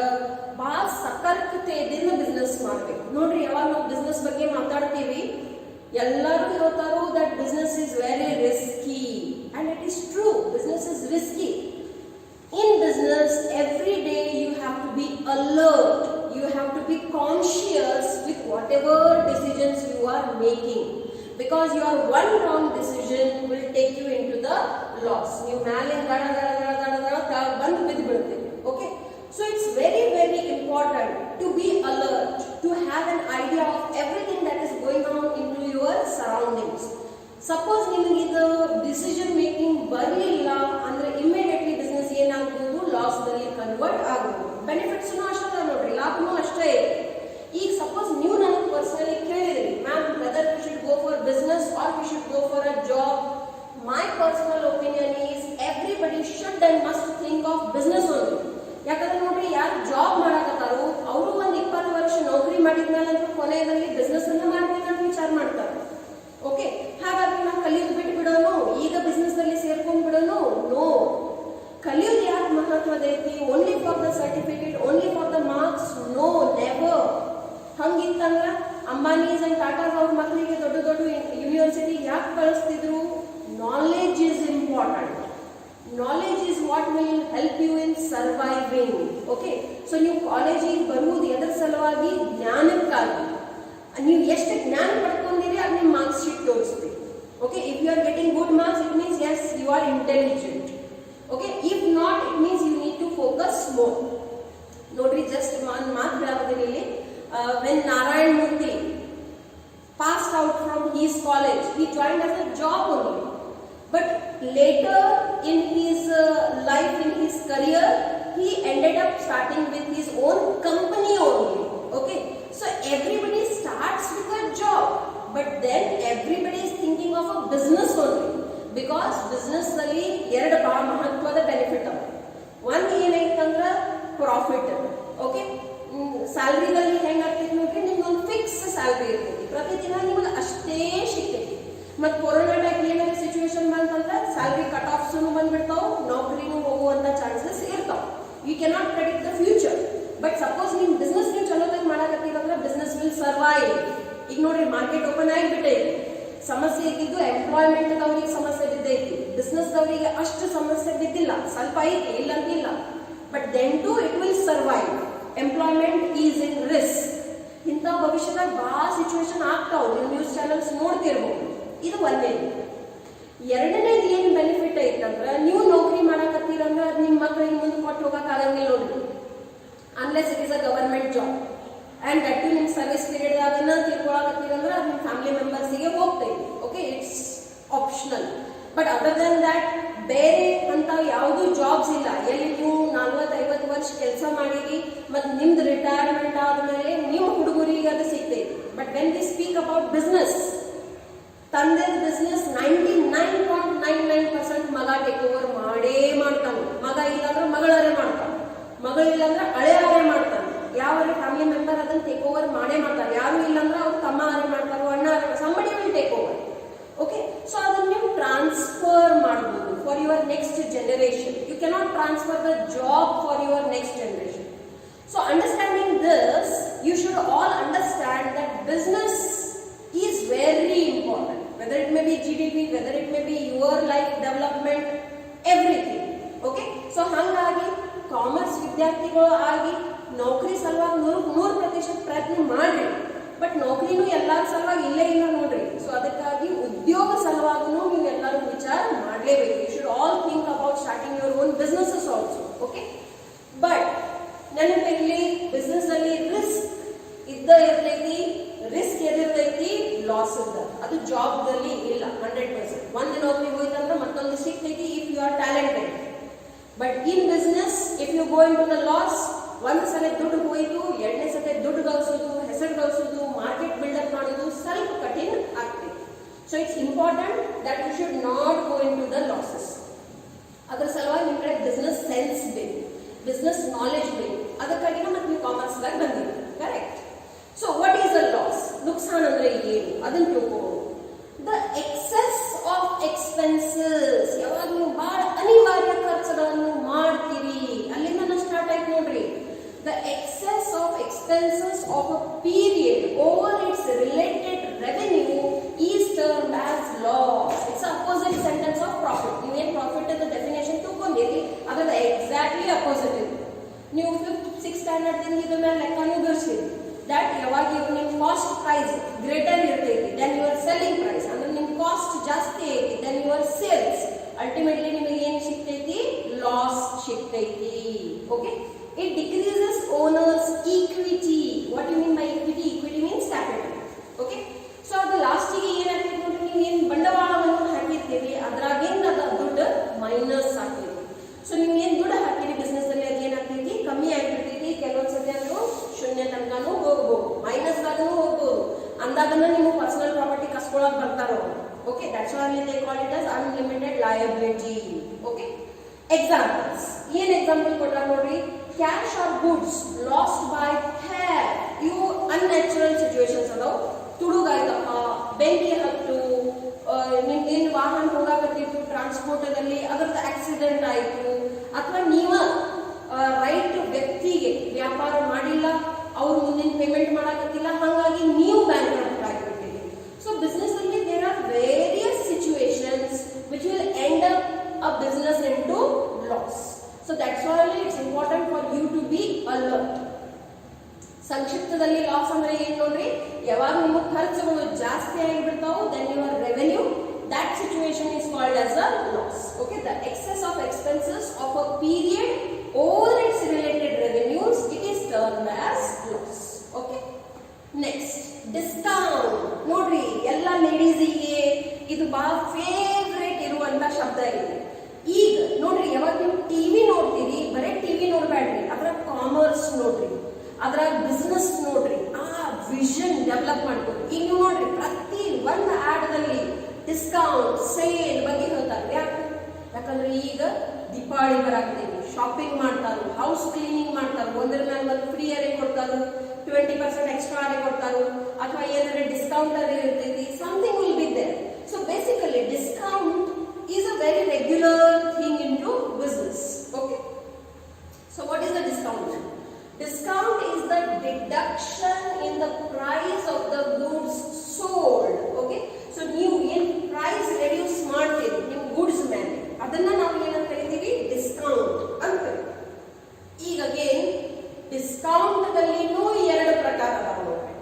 ಬಹಳ ಸತರ್ಕತೆಯಿಂದ business ಮಾಡಬೇಕು. ನೋಡ್ರಿ, ಯಾವಾಗ ನಾವು business ಬಗ್ಗೆ ಮಾತಾಡ್ತೀವಿ ಎಲ್ಲರೂ ಹೇಳ್ತಾರೋ that business is very risky and it is true, business is risky. In business every day you have to be alert, you have to be conscious with whatever decisions you are making, because your one wrong decision will take you into the loss. You ಮೇಲೆ ಬಂದು ಬಿದ್ದು ಬಿಡುತ್ತೆ. Okay, so it's very very important to be alert, to have an idea of everything that is going on into your surroundings. Suppose ನಿಮಗೆ ಇದು decision making ಬರಲಿಲ್ಲ ಅಂದ್ರೆ immediately business ಏನಾಗ್ಬೋದು, loss ನಲ್ಲಿ ಕನ್ವರ್ಟ್ ಆಗ್ಬೋದು. ಬೆನಿಫಿಟ್ಸ್ ಅಷ್ಟೇ ನೋಡ್ರಿ, ಲಾಭನೂ ಅಷ್ಟೇ ಇದೆ. ಈಗ ಸಪೋಸ್ ನೀವು ನನಗೆ ಪರ್ಸನಲಿ ಕೇಳಿದ್ರಿ, ma'am whether we should go for business or we should go for a job, my personal opinion is everybody should and must think of business only. ಯಾಕಂದ್ರೆ ನೋಡ್ರಿ, ಯಾರು ಜಾಬ್ ಮಾಡಕತ್ತಾರೋ ಅವರು ಒಂದು 20 ವರ್ಷ ನೌಕರಿ ಮಾಡಿದ್ಮೇಲೆ ಕೊನೆಯಲ್ಲಿ ಬಿಸ್ನೆಸ್ ಅನ್ನ ಮಾಡ್ಬೇಕಂತ ವಿಚಾರ ಮಾಡ್ತಾರೆ. ಓಕೆ, ಹಾಗಾಗಿ ನಾವು ಕಲಿಯೋದು ಬಿಟ್ಟು ಬಿಡೋನು, ಈಗ ಬಿಸ್ನೆಸ್ ಅಲ್ಲಿ ಸೇರ್ಕೊಂಡ್ ಬಿಡೋನು? ನೋ, ಕಲಿಯೋದು ಯಾಕೆ ಮಹತ್ವದ ಐತಿ? Only for the certificate, only for the marks? No, never. ಹಂಗಿತ್ತಂದ್ರ ಅಂಬಾನೀಸ್ ಅಂಡ್ ಟಾಟಾಸ್ ಅವ್ರ ಮಕ್ಕಳಿಗೆ ದೊಡ್ಡ ದೊಡ್ಡ ಯೂನಿವರ್ಸಿಟಿ ಯಾಕೆ ಕಳಿಸ್ತಿದ್ರು? Knowledge is important. Knowledge is what will help you in surviving. Okay, so ನೀವು ಕಾಲೇಜಿಗೆ ಬರುವುದು ಎದರ ಸಲುವಾಗಿ? ಜ್ಞಾನಕ್ಕಾಗಿ. ನೀವು ಎಷ್ಟು ಜ್ಞಾನ ಪಡ್ಕೊಂಡಿರಿ ಅದು ನಿಮ್ಮ ಮಾರ್ಕ್ಸ್ ಶೀಟ್ ತೋರಿಸ್ತೀವಿ. Okay, if you are getting good marks it means as you are intelligent. Okay, if not it means you need to focus more. ನೋಡ್ರಿ, ಜಸ್ಟ್ ಒಂದು ಮಾತು ಹೇಳಾಕತ್ತೀನಿ ಇಲ್ಲಿ. When Narayan Murthy passed out from his college, he joined as a job only, but later in his life, in his career, he ended up starting with his own company only. Okay, so everybody starts with a job, but then everybody is thinking of a business only, because business ಅಲ್ಲಿ ಎರಡು ಬಹಳ ಮಹತ್ವದ benefit ಅವ. ಒಂದು ಏನೈತಂದ್ರ profit. Okay, ಸ್ಯಾಲ್ರಿದಲ್ಲಿ ಹೆಂಗಾಗ್ತೈತಿ ನೋಡ್ರಿ, ನಿಮ್ಗೆ ಒಂದು fix salary ಇರ್ತೈತಿ, ಪ್ರತಿದಿನ ನಿಮ್ಗೆ ಅಷ್ಟೇ ಸಿಗ್ತೈತಿ. ಮತ್ತು ಕೊರೋನಾ ಟೈಮ್ ಏನಾದ್ರು ಸಿಚುವೇಶನ್ ಬಂತಂದ್ರೆ ಸ್ಯಾಲ್ರಿ ಕಟ್ ಆಫ್ಸ್ ಬಂದ್ಬಿಡ್ತಾವ, ನೌಕರಿನೂ ಹೋಗುವಂತ ಚಾನ್ಸಸ್ ಇರ್ತಾವ. You cannot predict the future. But suppose ನಿಮ್ ಬಿಸ್ನೆಸ್ ನೀವು ಚಲೋದಾಗ ಮಾಡಕತ್ತೀರಂದ್ರೆ ಬಿಸ್ನೆಸ್ ವಿಲ್ ಸರ್ವೈವ್. ಈಗ ನೋಡ್ರಿ, ಮಾರ್ಕೆಟ್ ಓಪನ್ ಆಗಿಬಿಟ್ಟೈತಿ, ಸಮಸ್ಯೆ ಇದ್ದಿದ್ದು ಎಂಪ್ಲಾಯ್ಮೆಂಟ್ ದವರಿಗೆ ಸಮಸ್ಯೆ ಬಿದ್ದೈತಿ, ಬಿಸ್ನೆಸ್ ದವರಿಗೆ ಅಷ್ಟು ಸಮಸ್ಯೆ ಬಿದ್ದಿಲ್ಲ, ಸ್ವಲ್ಪ ಐತಿ, ಇಲ್ಲ ಅಂತಿಲ್ಲ. But then too it will survive. Employment is in risk. ಇಂಥ ಭವಿಷ್ಯದಾಗ ಭಾಳ ಸಿಚುವೇಶನ್ ಆಗ್ತಾವ, ನೀವು ನ್ಯೂಸ್ ಚಾನಲ್ಸ್ ನೋಡ್ತಿರ್ಬೋದು. ಇದು ಒಂದೇದು. ಎರಡನೇದು ಏನು ಬೆನಿಫಿಟ್ ಐತಂದ್ರೆ, ನೀವು ನೌಕರಿ ಮಾಡಕತ್ತೀರಂದ್ರೆ ಅದು ನಿಮ್ಮ ಮಕ್ಕಳಿಗೆ ಮುಂದೆ ಕೊಟ್ಟು ಹೋಗಕ್ಕೆ ಆಗಂಗಿಲ್ಲ ನೋಡ್ರಿ, unless it is a government job. And that too ನಿಮ್ಮ ಸರ್ವಿಸ್ ಪೀರಿಯಡ್ ಅದನ್ನ ತಿಳ್ಕೊಳಕತ್ತೀರಂದ್ರೆ ಅದು ನಿಮ್ಮ ಫ್ಯಾಮಿಲಿ ಮೆಂಬರ್ಸಿಗೆ ಹೋಗ್ತೈತಿ. Okay, it's optional. But other than that ಬೇರೆ ಅಂತ ಯಾವುದೂ ಜಾಬ್ಸ್ ಇಲ್ಲ ಎಲ್ಲಿ ನೀವು 40-50 ವರ್ಷ ಕೆಲಸ ಮಾಡಿರಿ ಮತ್ತು ನಿಮ್ದು ರಿಟೈರ್ಮೆಂಟ್ ಆದಮೇಲೆ ನಿಮ್ಮ ಹುಡುಗರಿಗೆ ಅದು ಸಿಗ್ತೈತಿ. But when we speak about business, ತಂದೆ ಬಿಸ್ನೆಸ್ 99.99% ಮಗ ಟೇಕ್ ಓವರ್ ಮಾಡೇ ಮಾಡ್ತಾನೆ. ಮಗ ಇಲ್ಲಾಂದ್ರೆ ಮಗಳರೇ ಮಾಡ್ತಾನೆ, ಮಗಳಿಲ್ಲಾಂದ್ರೆ ಹಳೆಯವರೇ ಮಾಡ್ತಾನೆ. ಯಾವರೇ ಫ್ಯಾಮಿಲಿ ಮೆಂಬರ್ ಅದನ್ನ ಟೇಕ್ ಓವರ್ ಮಾಡೇ ಮಾಡ್ತಾರೆ. ಯಾರು ಇಲ್ಲಾಂದ್ರೆ ಅವ್ರು ತಮ್ಮ ಅರೇ ಮಾಡ್ತಾರೋ, ಅಣ್ಣ ಅರೇ, somebody will take over. Okay, so ಅದನ್ನ ನೀವು ಟ್ರಾನ್ಸ್ಫರ್ ಮಾಡಬಹುದು for your next generation. You cannot transfer the job for your next generation. So understanding this, you should all understand that business is very important, whether it may be GDP, whether it may be your life development, everything. Okay, so hangagi commerce ವಿದ್ಯಾರ್ಥಿಗಳು ಆಗಿ ನೌಕರಿ ಸಲುವಾಗಿ 100% ಪ್ರಯತ್ನ ಮಾಡ್ರಿ. But ನೌಕರಿನೂ ಎಲ್ಲರ ಸಲುವಾಗಿ ಇಲ್ಲೇ ಇಲ್ಲ ನೋಡ್ರಿ. ಸೊ ಅದಕ್ಕಾಗಿ ಉದ್ಯೋಗ ಸಲುವಾಗೂ ನೀವು ಎಲ್ಲರೂ ವಿಚಾರ ಮಾಡಲೇಬೇಕು. You should all think about starting your own businesses also. Okay, but ನೆನಪಿರಲಿ, ಬಿಸ್ನೆಸ್ ಅಲ್ಲಿ ರಿಸ್ಕ್ ಇದ್ದ ಇರ್ತೈತಿ, ರಿಸ್ಕ್ ಎದಿರ್ತೈತಿ, ಲಾಸ್ ಇದ್ದ. ಅದು ಜಾಬ್ದಲ್ಲಿ ಇಲ್ಲ 100%. ಒಂದು ನೌಕರಿ ಹೋಯ್ತಂದ್ರೆ ಮತ್ತೊಂದು ಸಿಗ್ತೈತಿ if you are talented. But in business if you go into the loss, ಒಂದು ಸಲ ದುಡ್ಡು ಹೋಯ್ತು, ಎರಡನೇ ಸಲ ದುಡ್ಡು ಗಳಿಸೋದು, ಹೆಸರು ಗಳಿಸೋದು, ಮಾರ್ಕೆಟ್ ಬಿಲ್ಡಪ್ ಮಾಡೋದು ಸ್ವಲ್ಪ ಕಠಿಣ ಆಗ್ತೈತಿ. So it's important that you should not go into the losses. ಅದರ ಸಲುವಾಗಿ ನಿಮ್ಮ ಕಡೆ ಬಿಸ್ನೆಸ್ ಸೆನ್ಸ್ ಬೇಕು, ಬಿಸ್ನೆಸ್ ನಾಲೆಜ್ ಬೇಕು. ಅದಕ್ಕಾಗಿ ಮತ್ತೆ ನೀವು ಕಾಮರ್ಸ್ದಾಗ ಬಂದಿದ್ದೀವಿ, correct? So what is the loss? ನುಕ್ಸಾನ್ ಅಂದ್ರೆ ಏನು ಅದನ್ನ ತಿಳ್ಕೊಳ್ಳೋದು. ದ ಎಕ್ಸೆಸ್ ಆಫ್ ಎಕ್ಸ್ಪೆನ್ಸಸ್, ಯಾವಾಗ ನೀವು ಬಹಳ ಅನಿವಾರ್ಯ ಖರ್ಚುಗಳನ್ನು ಮಾಡ್ತೀರಿ, ಅಲ್ಲಿಂದ ಸ್ಟಾರ್ಟ್ ಆಯ್ತು ನೋಡ್ರಿ. The excess of expenses of a period over its related revenue is termed as loss. It's opposite sentence of profit. ನೀವೇನು ಪ್ರಾಫಿಟ್ ಅಂತ ಡೆಫಿನೇಷನ್ ತಗೊಂಡಿರಿ, ಅದರ ಎಕ್ಸಾಕ್ಟ್ಲಿ ಅಪೋಸಿಟ್ ಇದೆ. ನೀವು 5th 6th ಸ್ಟ್ಯಾಂಡರ್ಡ್ ಇದ್ರ ಮೇಲೆ ಲೆಕ್ಕನೂ ಬಿಡಿಸಿರಿ. that ಯಾವಾಗ ನಿಮ್ಮ ಕಾಸ್ಟ್ ಪ್ರೈಸ್ ಗ್ರೇಟರ್ ಇರ್ತೈತಿ ದೆನ್ ಯುವರ್ ಸೆಲ್ಲಿಂಗ್ ಪ್ರೈಸ್, ಅಂದ್ರೆ ನಿಮ್ಮ ಕಾಸ್ಟ್ ಜಾಸ್ತಿ ಐತಿ ದೆನ್ ಯುವರ್ ಸೇಲ್ಸ್. ಅಲ್ಟಿಮೇಟ್ಲಿ ನಿಮಗೆ ಏನು ಸಿಗ್ತೈತಿ? ಲಾಸ್ ಸಿಗ್ತೈತಿ. Okay, it decreases owners equity. What you mean by equity? Equity means capital. Okay, so ಅದು ಲಾಸ್ಟಿಗೆ ಏನಾಗ್ತೈತಿ ನೋಡ್ರಿ, ನೀವು ಏನು ಬಂಡವಾಳವನ್ನು ಹಾಕಿರ್ತೀರಿ ಅದ್ರಾಗೇನು ಅದ ದುಡ್ಡು ಮೈನಸ್ ಆಗ್ತೈತಿ. ಸೊ ನೀವು ಏನು ದುಡ್ಡು ಹಾಕಿರಿ ಬಿಸ್ನೆಸ್ ಅಲ್ಲಿ ಅದೇನಾಗ್ತೈತಿ? ಕಮ್ಮಿ ಆಗಿರ್ತೈತಿ. ಕೆಲವೊಂದು ಸತಿ ಅದು ಶೂನ್ಯ ತನಕನೂ ಹೋಗ್ಬೋದು, ಮೈನಸ್ದಾಗೂ ಹೋಗ್ಬೋದು. ಅಂದಾಗನ್ನ ನೀವು ಪರ್ಸನಲ್ ಪ್ರಾಪರ್ಟಿ ಕಸ್ಕೊಳಕ್ ಬರ್ತಾರೋ. Okay, that's why they call it as unlimited liability. Okay, examples ಏನ್ ಎಕ್ಸಾಂಪಲ್ ಕೊಟ್ಟಾರ ನೋಡ್ರಿ. Cash or goods last by theft. ಇವು ಅನ್ಯಾಚುರಲ್ ಸಿಚುವೇಶನ್ಸ್ ಅದಾವ. ತುಡುಗಾಯ್ತಪ್ಪ, ಬೆಂಕಿ ಹತ್ತು, ನಿಮ್ಗೇನು ವಾಹನ ಹೋಗಾಕತ್ತಿತ್ತು ಟ್ರಾನ್ಸ್ಪೋರ್ಟದಲ್ಲಿ, ಅದರದ್ದು ಆಕ್ಸಿಡೆಂಟ್ ಆಯಿತು, ಅಥವಾ ನೀವ ರೈಟ್ ವ್ಯಕ್ತಿಗೆ ವ್ಯಾಪಾರ ಮಾಡಿಲ್ಲ, ಅವ್ರು ಮುಂದಿನ ಪೇಮೆಂಟ್ ಮಾಡಕತ್ತಿಲ್ಲ, ಹಾಗಾಗಿ ನೀವು ಬ್ಯಾಂಕ್ರಪ್ಟ್ ಆಗಿಬಿಟ್ಟಿರಿ. ಸೊ ಬಿಸ್ನೆಸ್ ಅಲ್ಲಿ there are various situations which will end up a business into loss. So that's why it's important for you to be alert. ಸಂಕ್ಷಿಪ್ತದಲ್ಲಿ ಲಾಸ್ ಅಂದ್ರೆ ಏನ್ ನೋಡ್ರಿ, ಯಾವಾಗ ನಿಮ್ಮ ಖರ್ಚುಗಳು ಜಾಸ್ತಿ ಆಗಿಬಿಡ್ತಾವು then your revenue, that situation is called as a loss. Okay, the excess of expenses of a period over its related revenues, it is termed as loss. Okay, next discount. ನೋಡ್ರಿ, ಎಲ್ಲ ಲೇಡೀಸಿಗೆ ಇದು ಬಹಳ ಫೇವ್ರೇಟ್ ಇರುವಂತ ಶಬ್ದ ಇದೆ. ಈಗ ನೋಡ್ರಿ, ಯಾವಾಗ ನೀವು ಟಿವಿ ನೋಡ್ತೀರಿ, ಬರೀ ಟಿವಿ ನೋಡ್ಬೇಡ್ರಿ, ಅದರ ಕಾಮರ್ಸ್ ನೋಡ್ರಿ, ಅದರ ಬಿಸ್ನೆಸ್ ನೋಡ್ರಿ, ಆ ವಿಷನ್ ಡೆವಲಪ್ ಮಾಡ್ಕೊಡ್ರಿ. ಈಗ ನೀವು ನೋಡ್ರಿ, ಪ್ರತಿ ಒಂದು ಆಡದಲ್ಲಿ ಡಿಸ್ಕೌಂಟ್ ಸೇಲ್ ಬಗ್ಗೆ ಹೇಳ್ತಾರೆ. ಯಾಕಂದ್ರೆ ಈಗ ದೀಪಾವಳಿ ಬರಾಕ್ತೀವಿ, ಶಾಪಿಂಗ್ ಮಾಡ್ತಾರೆ, ಹೌಸ್ ಕ್ಲೀನಿಂಗ್ ಮಾಡ್ತಾರೆ, ಒಂದ್ರ ಮೇಲೆ ಒಂದು ಫ್ರೀ ಅರೇ ಕೊಡ್ತಾರೆ, 20% ಎಕ್ಸ್ಟ್ರಾ ಅರೇ ಕೊಡ್ತಾರೆ, ಅಥವಾ ಏನಾದ್ರೆ ಡಿಸ್ಕೌಂಟ್ ಅರೇ ಇರ್ತೈತಿ, something will be there. So basically discount is a very regular thing into business. Okay, so what is the discount? Discount is the deduction in the price of the goods sold. Okay, so ನೀವು ಏನು price reduce ಮಾಡ್ತೀವಿ ನಿಮ್ಮ goods ಮೇಲೆ, ಅದನ್ನ ನಾವು ಏನಂತ ಕರಿತೀವಿ? Discount ಅಂತ. ಈಗ ಅಗೇನ್ ಡಿಸ್ಕೌಂಟ್ ದಲ್ಲಿನೂ ಎರಡು ಪ್ರಕಾರ ಅದಾವ ನೋಡ್ರಿ.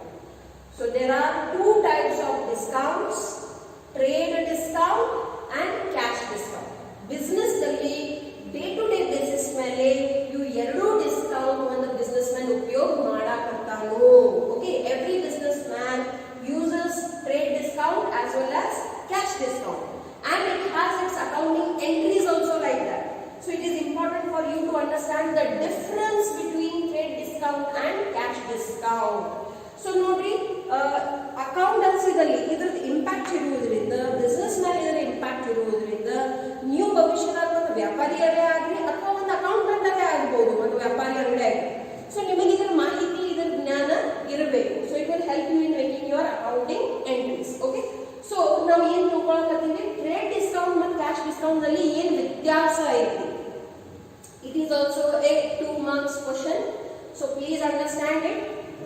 ಕ್ಯಾಶ್ ಡಿಸ್ಕೌಂಟ್ ನಲ್ಲಿ ಏನು ವ್ಯತ್ಯಾಸ ಐತಿ? It is also a 2 marks question, so please understand it.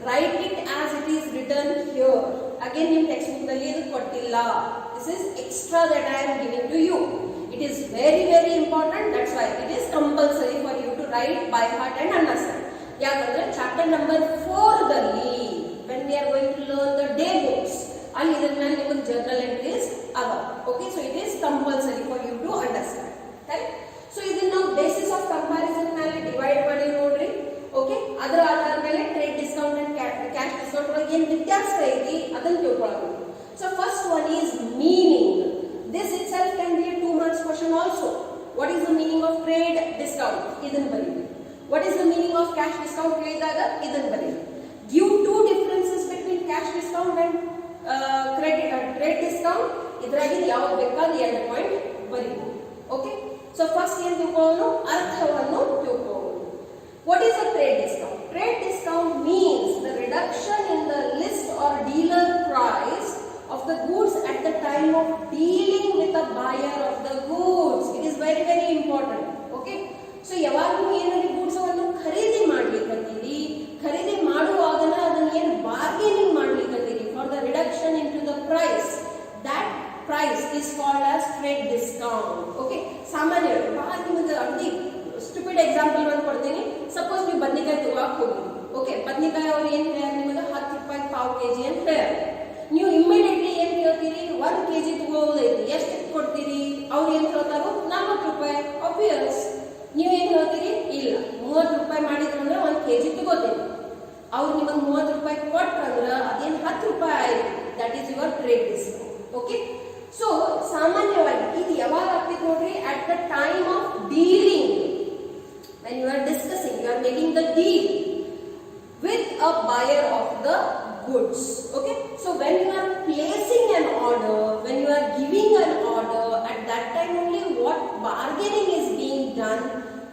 Write it as it is written here. Again ನಿಮ್ಮ ಟೆಕ್ಸ್ಟ್ ಬುಕ್ ನಲ್ಲಿ ಇದು ಕೊಟ್ಟಿಲ್ಲ. This is extra that I am giving to you. It is very important. That's why it is compulsory for you to write by heart and understand. ಯಾಕಂದ್ರೆ chapter number 4 ದಲ್ಲಿ when we are going to learn the day books, ಅಲ್ಲಿ ಇದರ ಮೇಲೆ ನಿಮಗೆ journal entries ಅವ. Okay, so it is compulsory for you to understand. Correct? So ಇದನ್ನ ನಾವು basis of comparison ಮೇಲೆ ಡಿವೈಡ್ ಮಾಡಿ ನೋಡ್ರಿ. ಓಕೆ, ಅದರ ಆಧಾರದ ಮೇಲೆ trade discount and cash discount ಒಳಗೆ ಏನು ವ್ಯತ್ಯಾಸ ಐತಿ ಅದನ್ನ ತಿಳ್ಕೊಳ್ಳೋಣ. So first one is meaning. This itself can be a 2 marks question also. What is the meaning of trade discount? ಇದನ್ನ ಬರೀರಿ. What is the meaning of cash discount ಹೇಳಿದಾಗ ಇದನ್ನ ಬರೀರಿ. Give 2 differences between cash discount and trade discount. ಇದರಾಗಿ ಯಾವುದು ಬೇಕಾದ್ರೆ 2 point ಬರೀರಿ. Okay, so first ಏನು ತಿಳ್ಕೊಳ್ಳೋಣ? ಅರ್ಥವನ್ನು ತಿಳ್ಕೊಳ್ಳೋಣ. What is a trade discount? Trade discount means the reduction in the list or dealer price of the goods at the time of dealing with the buyer of the goods. It is very important. Okay, so ಯಾವಾಗಲೂ ಏನಾದ್ರು goods ಅನ್ನು ಖರೀದಿ ಮಾಡ್ಲಿಕ್ಕಂತೀರಿ, ಖರೀದಿ ಮಾಡುವಾಗನ ಅದನ್ನ ಏನು bargaining ಮಾಡ್ಲಿಕ್ಕಂತೀರಿ for the reduction into the price, that price is called as trade discount. Okay, ಸಾಮಾನ್ಯವಾಗಿ ಬಹಳ ನಿಮಗೆ ಅಗದಿ ಸ್ಟುಪಿಡ್ ಎಕ್ಸಾಂಪಲ್ ಒಂದು ಕೊಡ್ತೀನಿ. ಸಪೋಸ್ ನೀವು ಬದ್ನಿಕಾಯಿ ತಗೋಕ್ ಹೋಗಿ, ಓಕೆ, ಬದ್ನಿಕಾಯಿ ಅವ್ರು ಏನ್ ಹೇಳ್ಯಾರ ನಿಮಗೆ 10 ರೂಪಾಯಿ ಪಾವ್ ಕೆಜಿ ಅಂತ ಹೇಳ್ಯಾರ. ನೀವು ಇಮಿಡಿಯೇಟ್ಲಿ ಏನ್ ಕೇಳ್ತೀರಿ? 1 ಕೆಜಿ ತಗೋದೈತಿ, ಎಷ್ಟು ಕೊಡ್ತೀರಿ? ಅವ್ರು ಏನ್ ಹೇಳ್ತಾರೋ 40 ರೂಪಾಯಿ. ಆಬ್ವಿಯಸ್. ನೀವು ಏನ್ ಹೇಳ್ತೀರಿ? ಇಲ್ಲ, 30 ರೂಪಾಯಿ ಮಾಡಿದ್ರು ಅಂದ್ರೆ 1 ಕೆಜಿ ತಗೋತೀನಿ. ಅವ್ರು ನಿಮಗೆ 30 ರೂಪಾಯಿ ಕೊಟ್ರಂದ್ರ ಅದೇನು 10 ರೂಪಾಯಿ ಆಯ್ತು. That is your trade discount. Okay, so ಸಾಮಾನ್ಯವಾಗಿ ಇದು ಯಾವಾಗ ಆಗ್ತೈತಿ ನೋಡ್ರಿ? At the time of dealing. When you are discussing, you are making the deal with a buyer of the goods. Okay, so when you are placing an order, when you are giving an order, at that time only what bargaining is being done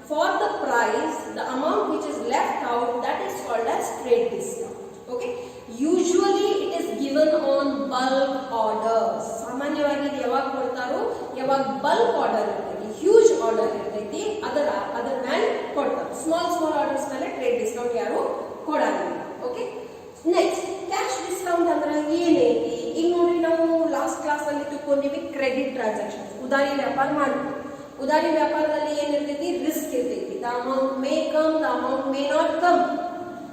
for the price, the amount which is left out, that is called as trade discount. Okay, usually it is given on bulk orders. ಸಾಮಾನ್ಯವಾಗಿ ಇದು ಯಾವಾಗ ಕೊಡ್ತಾರೋ? ಯಾವಾಗ bulk order ಇರ್ತೈತಿ, huge order ಇರ್ತೈತಿ, ಅದರ ಮೇಲೆ ಕೊಡ್ತಾರೆ. ಸ್ಮಾಲ್ ಆರ್ಡರ್ಸ್ ಮೇಲೆ ಟ್ರೇಡ್ ಡಿಸ್ಕೌಂಟ್ ಯಾರು ಕೊಡಂಗಿಲ್ಲ. ಓಕೆ, ನೆಕ್ಸ್ಟ್ ಕ್ಯಾಶ್ ಡಿಸ್ಕೌಂಟ್ ಅಂದ್ರೆ ಏನೈತಿ? ಈಗ ನೋಡಿ, ನಾವು ಲಾಸ್ಟ್ ಕ್ಲಾಸ್ ಅಲ್ಲಿ ತಿಳ್ಕೊಂಡಿವಿ ಕ್ರೆಡಿಟ್ ಟ್ರಾನ್ಸಾಕ್ಷನ್. ಉದಾರಿ ವ್ಯಾಪಾರ ಮಾಡ್ತೀವಿ. ಉದಾರಿ ವ್ಯಾಪಾರದಲ್ಲಿ ಏನಿರ್ತೈತಿ? ರಿಸ್ಕ್ ಇರ್ತೈತಿ. The amount may come, the amount may not come.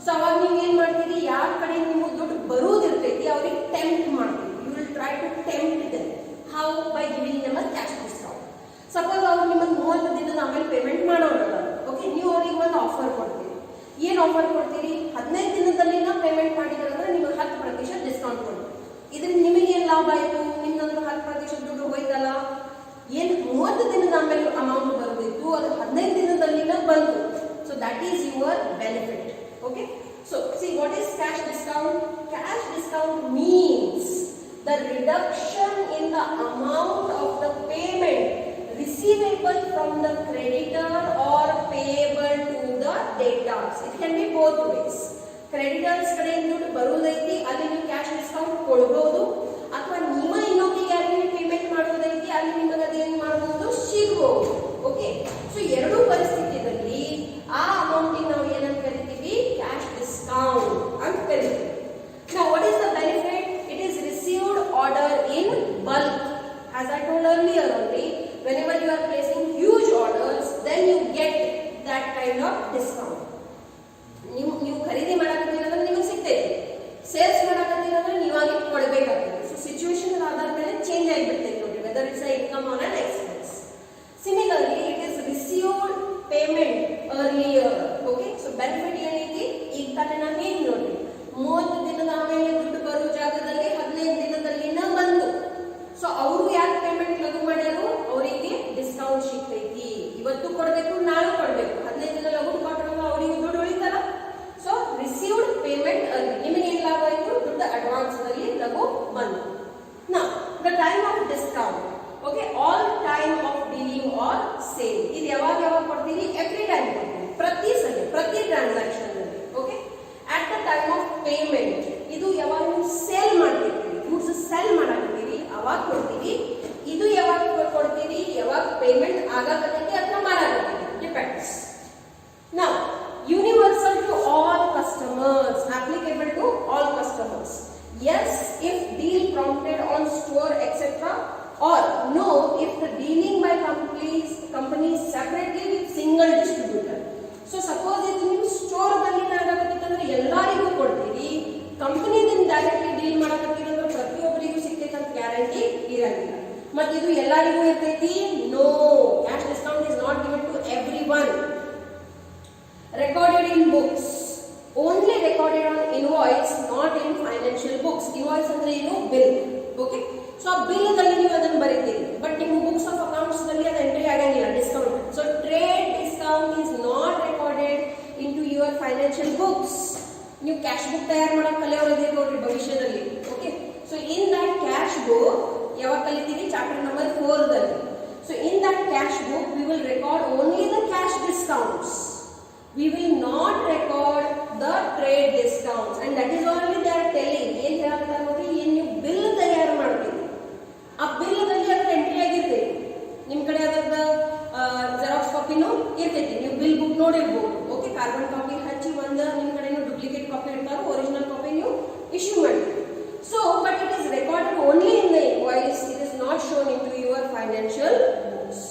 So ಅವಾಗ ನೀವು ಏನ್ ಮಾಡ್ತೀರಿ? ಯಾರ ಕಡೆ ನಿಮಗೆ ದುಡ್ಡು ಬರುವುದಿರ್ತೈತಿ ಅವ್ರಿಗೆ ಟೆಂಪ್ಟ್ ಮಾಡ್ತೀವಿ. You will try to tempt them. How? By giving them a cash discount. Suppose ಅವ್ರು ನಿಮಗೆ 30 ದಿನದ ಆಮೇಲೆ ಪೇಮೆಂಟ್ ಮಾಡೋರಲ್ಲ, ಓಕೆ, ನೀವು ಅವ್ರಿಗೆ ಒಂದು ಆಫರ್ ಕೊಡ್ತೀರಿ. ಏನು ಆಫರ್ ಕೊಡ್ತೀರಿ? 15 ದಿನದಲ್ಲಿ ನಾವು ಪೇಮೆಂಟ್ ಮಾಡಿದ್ರಂದ್ರೆ ನಿಮಗೆ 10% ಡಿಸ್ಕೌಂಟ್ ಕೊಡ್ತೀವಿ. ಇದರಿಂದ ನಿಮಗೆ ಏನು ಲಾಭ ಆಯಿತು? ನಿಮ್ದಂದ್ರೆ 10% ದುಡ್ಡು ಹೋಯ್ತಲ್ಲ. ಏನು 30 ದಿನದ ಆಮೇಲೆ ಅಮೌಂಟ್ ಬರಬೇಕು, ಅದು 15 ದಿನದಲ್ಲಿನ ಬಂತು. So that is your benefit. Okay, so see, what is cash discount? Cash discount means the reduction in the amount of the payment receivable from the creditor or payable to the debtors. It can be both ways. Creditors ಕಡೆಯಿಂದ ದುಡ್ಡು ಬರುವುದೈತಿ, ಅಲ್ಲಿ ನೀವು cash discount ಕೊಡಬಹುದು. ಅಥವಾ ನಿಮ್ಮ ಇನ್ನೊಬ್ರಿಗೆ ಯಾರಿಗೆ payment ಮಾಡೋದೈತಿ, ಅಲ್ಲಿ ನಿಮಗೆ ಅದೇನು ಮಾಡಬಹುದು? ಸಿಗಬಹುದು. ಓಕೆ, ಸೊ ಎರಡೂ ಪರಿಸ್ಥಿತಿಯಲ್ಲಿ ಆ ಅಮೌಂಟಿಗೆ ನಾವು ಏನಂತ ಕರಿತೀವಿ? ಕ್ಯಾಶ್ ಡಿಸ್ಕೌಂಟ್ ಅಂತ ಕರಿತೀವಿ. Now what is the benefit? It is received order in bulk. As I told earlier only, whenever you are placing huge orders, then you get that kind of discount. ನೀವು ಖರೀದಿ ಮಾಡಕತ್ತೀರಂದ್ರೆ ನಿಮಗೆ ಸಿಗ್ತೈತಿ, sales ಮಾಡಕತ್ತೀರಂದ್ರೆ ನೀವಾಗಿ ಕೊಡಬೇಕಾಗ್ತದೆ. So situation ಆಧಾರ ಮೇಲೆ change ಆಗಿಬಿಡ್ತೈತಿ ನೋಡಿ, whether it's a income or an expense. Similarly it is received payment earlier. Okay, so benefit ಏನೈತಿ? ಈಗ ತಾನೇ ನಾನು ಏನು ನೋಡಿ, 30 ದಿನದ ಆಮೇಲೆ ದುಡ್ಡು ಬರೋ ಜಾಗದಲ್ಲಿ 15 ದಿನದಲ್ಲಿನ ಬಂತು. ಸೊ ಅವರು ಯಾಕೆ ಪೇಮೆಂಟ್ ಲಘು ಮಾಡ್ಯಾರು? ಅವರಿಗೆ ಡಿಸ್ಕೌಂಟ್ ಸಿಗ್ತೈತಿ. ಇವತ್ತು ಕೊಡಬೇಕು, ನಾಳೆ ಕೊಡಬೇಕು. 15 ದಿನ ಲಘು ಕೊಟ್ಟರು ಅವರಿಗೆ ದುಡ್ಡು ಉಳಿತಲ್ಲ. So received payment early. ನಿಮಗೆ ಏನು ಲಾಭ ಆಯಿತು? ದುಡ್ಡು ಅಡ್ವಾನ್ಸ್ ನಲ್ಲಿ ಲಘು ಬಂತು. Now the time of discount. Okay, all Yes, if deal prompted on store etc. or no if the dealing by companies separately with single distributor. So suppose ಇದು ನೀವು ಸ್ಟೋರ್ ದಲ್ಲಿ ಆಗಬೇಕಂದ್ರೆ ಎಲ್ಲರಿಗೂ ಕೊಡ್ತೀರಿ, ಕಂಪನಿದಿಂದ ಡೈರೆಕ್ಟ್ಲಿ ಡೀಲ್ ಮಾಡಕತ್ತೀರಿ ಅಂದ್ರೆ ಪ್ರತಿಯೊಬ್ಬರಿಗೂ ಸಿಗ್ತೈತೆ ಅಂತ ಗ್ಯಾರಂಟಿ ಇರಂಗಿಲ್ಲ. ಮತ್ತೆ ಇದು ಎಲ್ಲರಿಗೂ ಇರ್ತೈತಿ? No, cash discount is not given to everyone. Recorded in books, only recorded on invoice, not in financial books. Invoice ಅಂದ್ರೆ ಏನು? ಬಿಲ್. ಓಕೆ, ಸೊ ಆ ಬಿಲ್ ದಲ್ಲಿ ನೀವು ಅದನ್ನು ಬರೀತೀರಿ, ಬಟ್ ನಿಮ್ಮ ಬುಕ್ಸ್ ಆಫ್ ಅಕೌಂಟ್ಸ್ ನಲ್ಲಿ ಅದು ಎಂಟ್ರಿ ಆಗಂಗಿಲ್ಲ discount. So trade discount is not recorded into your financial books. ನೀವು ಕ್ಯಾಶ್ ಬುಕ್ ತಯಾರು ಮಾಡಕ್ ಕಲಿಯೋದಿದೆ ನೋಡ್ರಿ ಭವಿಷ್ಯದಲ್ಲಿ. Okay, so in that cash book ಯಾವಾಗ ಕಲಿತೀರಿ? ಚಾಪ್ಟರ್ ನಂಬರ್ 4 ದಲ್ಲಿ. So in that cash book we will record only the cash discounts. We will not record the trade discounts, and that is only they are telling. ಏನು ಹೇಳ್ತಾರೆ ನೋಡಿ, ಏನು ನೀವು bill ತಯಾರು ಮಾಡ್ತೀರಿ, ಆ ಬಿಲ್ ದಲ್ಲಿ ಅದರ ಎಂಟ್ರಿ ಆಗಿರ್ತೈತಿ. ನಿಮ್ಮ ಕಡೆ ಅದರದ ಜೆರಾಕ್ಸ್ ಕಾಪಿನೂ ಇರ್ತೈತಿ, ನೀವು ಬಿಲ್ ಬುಕ್ ನೋಡಿರ್ಬೋದು. ಓಕೆ, ಕಾರ್ಬನ್ ಕಾಪಿ ಹಚ್ಚಿ ಒಂದು ನಿಮ್ಮ ಕಡೆನೂ ಡೂಪ್ಲಿಕೇಟ್ ಕಾಪಿ ಇರ್ತಾರೆ, ಒರಿಜಿನಲ್ ಕಾಪಿ ನೀವು ಇಶ್ಯೂ ಮಾಡ್ತೀರಿ. So but it is recorded only in the invoice, it is not shown into your financial books.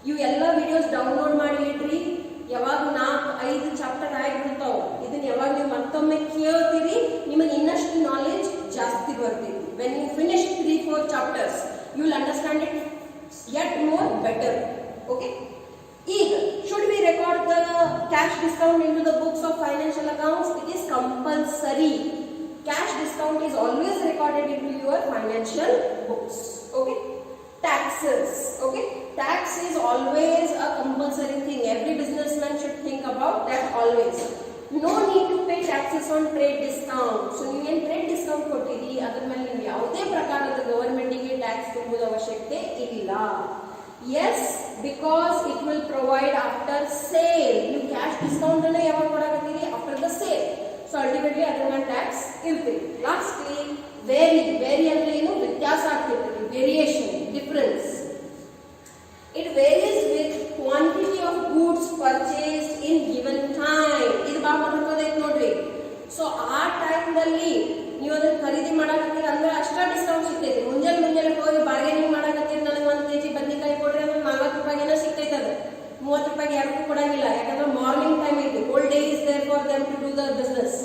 ಇವು ಎಲ್ಲ ವಿಡಿಯೋಸ್ ಡೌನ್ಲೋಡ್ ಮಾಡಿ ಇಟ್ರಿ. ಯಾವಾಗ 4-5 ಚಾಪ್ಟರ್ ಆಗಿಬಿಡ್ತಾವ, ಇದನ್ನ ಯಾವಾಗ ನೀವು ಮತ್ತೊಮ್ಮೆ ಕೇಳ್ತೀರಿ, ನಿಮಗೆ ಇನ್ನಷ್ಟು ನಾಲೆಜ್ ಜಾಸ್ತಿ ಬರ್ತೈತಿ. When you finish 3-4 chapters you will understand it yet more better. Okay, ಈಗ should we record the cash discount into the books of financial accounts? It is compulsory. Cash discount is always recorded into your financial books. Okay, taxes. Okay, tax is always a compulsory thing. Every businessman should think about that always. No need to pay taxes on trade discount. So ನೀವು ಏನು trade discount ಕೊಟ್ಟಿರಿ ಅದರ ಮೇಲೆ ನೀವು ಯಾವುದೇ ಪ್ರಕಾರದ ಗವರ್ಮೆಂಟಿಗೆ tax ತುಂಬುವ ಅವಶ್ಯಕತೆ ಇಲ್ಲ. Yes, because it will provide after sale. ನೀವು ಕ್ಯಾಶ್ ಡಿಸ್ಕೌಂಟ್ ಅನ್ನ ಯಾವಾಗ ಕೊಡಕತ್ತೀರಿ? After the sale. So ultimately ಅದ್ರ ಮೇಲೆ ಟ್ಯಾಕ್ಸ್ ಇರ್ತೈತಿ. ಲಾಸ್ಟ್ಲಿ ವೇರಿ ಅಂದ್ರೆ ಏನು? ವ್ಯತ್ಯಾಸ ಆಗ್ತಿರ್ತೈತಿ, variation, difference. It varies with quantity of goods purchased in given time. ಇದು ಬಹಳ ಮಹತ್ವದೈತೆ ನೋಡ್ರಿ. ಸೊ ಆ ಟೈಮ್ ದಲ್ಲಿ ನೀವು ಅದನ್ನ ಖರೀದಿ ಮಾಡಕತ್ತೀರಿ ಅಂದ್ರೆ ಅಷ್ಟ ಡಿಸ್ಕೌಂಟ್ ಸಿಗ್ತೈತಿ. ಮುಂಜಾನೆ ಹೋಗಿ ಬಾರ್ಗೇನಿಂಗ್ ಮಾಡಕತ್ತೀರಿ, ನನಗೆ 1 kg ಬದ್ನಿಕಾಯಿ ಕೊಡ್ರಿ ಅಂದ್ರೆ 40 ರೂಪಾಯಿಗೇನೋ ಸಿಗ್ತೈತೆ. ಅದು 30 ರೂಪಾಯಿಗೆ ಯಾರಿಗೂ ಕೊಡಂಗಿಲ್ಲ, ಯಾಕಂದ್ರೆ ಮಾರ್ನಿಂಗ್ ಟೈಮ್ ಐತಿ. Whole day is there for them to do the business.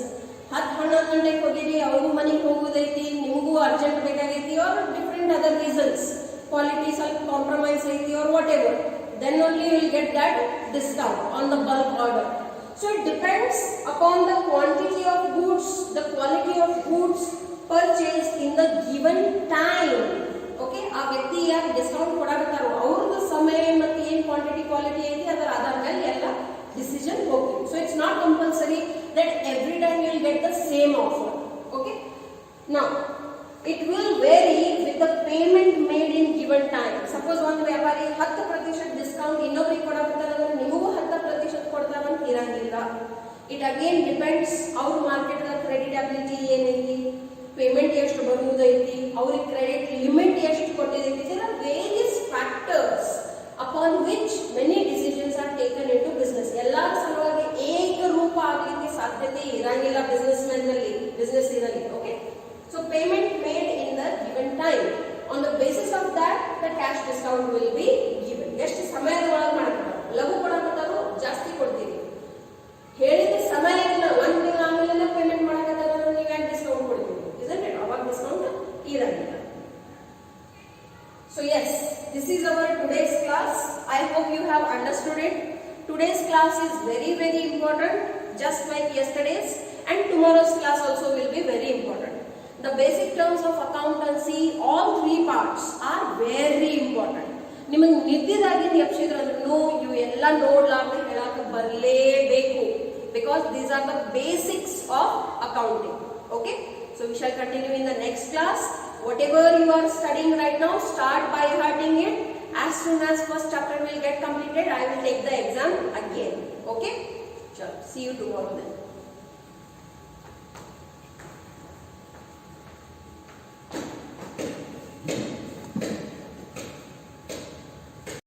10-11 ಗಂಟೆಗೆ ಹೋಗಿರಿ, ಅವ್ರಿಗೂ ಮನೆಗೆ ಹೋಗೋದೈತಿ, ನಿಮಗೂ ಅರ್ಜೆಂಟ್ ಬೇಕಾಗೈತಿ, or different other reasons, quality ಸ್ವಲ್ಪ compromise ಐತಿ or whatever, then only you will get that discount on the bulk order. So it depends upon the quantity of goods, the quality of goods purchased in the given time. Okay, ಆ ವ್ಯಕ್ತಿ ಯಾರು discount ಕೊಡಾಕತ್ತಾರೋ ಅವ್ರದ್ದು ಸಮಯ ಮತ್ತೆ ಏನು quantity quality ಐತಿ ಅದರ ಆಧಾರ ಮೇಲೆ ಎಲ್ಲ ಡಿಸಿಷನ್ ಹೋಗ್ತೀವಿ. So it's not compulsory that every time you will get the same offer. Okay, now it will vary with the payment made in given time. Suppose ಒಂದು ವ್ಯಾಪಾರಿ 10% ಡಿಸ್ಕೌಂಟ್ ಇನ್ನೊಬ್ಬರಿಗೆ ಕೊಡಕತ್ತಾರ ಅಂದ್ರೆ ನಿಮಗೂ 10% ಕೊಡ್ತಾರ ಅಂತ ಇರಂಗಿಲ್ಲ. ಇಟ್ ಅಗೇನ್ ಡಿಪೆಂಡ್ಸ್ ಅವ್ರ ಮಾರ್ಕೆಟ್ ಕ್ರೆಡಿಟಬಿಲಿಟಿ ಏನೈತಿ, ಪೇಮೆಂಟ್ ಎಷ್ಟು ಬರುವುದೈತಿ, ಅವ್ರಿಗೆ ಕ್ರೆಡಿಟ್ ಲಿಮಿಟ್ ಎಷ್ಟು ಕೊಟ್ಟಿದೈತಿ. There are various factors upon which many decisions are taken into business. ಎಲ್ಲರ ಸಲುವಾಗಿ ಏಕರೂಪ ಆಗಲಿಕ್ಕೆ ಸಾಧ್ಯತೆ ಇರಂಗಿಲ್ಲ ಬಿಸ್ನೆಸ್ ಇರಲಿ. Okay, so payment made in the given time, on the basis of that the cash discount will be given. ಎಷ್ಟು ಸಮಯದ ಒಳಗೆ ಮಾಡ್ತಾರೆ, ಲಘು ಕೊಡಕತ್ತಾರೋ ಜಾಸ್ತಿ ಕೊಡ್ತೀರಿ, ಹೇಳಿದ ಸಮಯ ಇಲ್ಲ 1 ತಿಂಗಳ ಆಮೇಲೆ ಪೇಮೆಂಟ್ ಮಾಡಕತ್ತಾರ ಅಂದ್ರೆ ನೀವು ಯಾಕೆ ಡಿಸ್ಕೌಂಟ್ ಕೊಡ್ತೀರಿ? isn't it? ಅವಾಗ ಡಿಸ್ಕೌಂಟ್ ಇರಂಗಿಲ್ಲ. So yes, this is our today's class. I hope you have understood it. Today's class is very important, just like yesterday's, and tomorrow's class also will be very important. The basic terms of accountancy, all 3 parts are very important. ನಿಮಗೆ ನಿದ್ದಿದಾಗಿ ಎಪ್ಸಿದ್ರು ಅಂದ್ರೆ ಇವು ಎಲ್ಲ ನೋಡ್ಲಾರ್ದೆ ಹೇಳಕ್ಕೆ ಬರಲೇಬೇಕು, because these are the basics of accounting. Okay, so we shall continue in the next class. Whatever you are studying right now, start by hearting it. As soon as first chapter will get completed, I will take the exam again. Okay, sure. See you tomorrow then.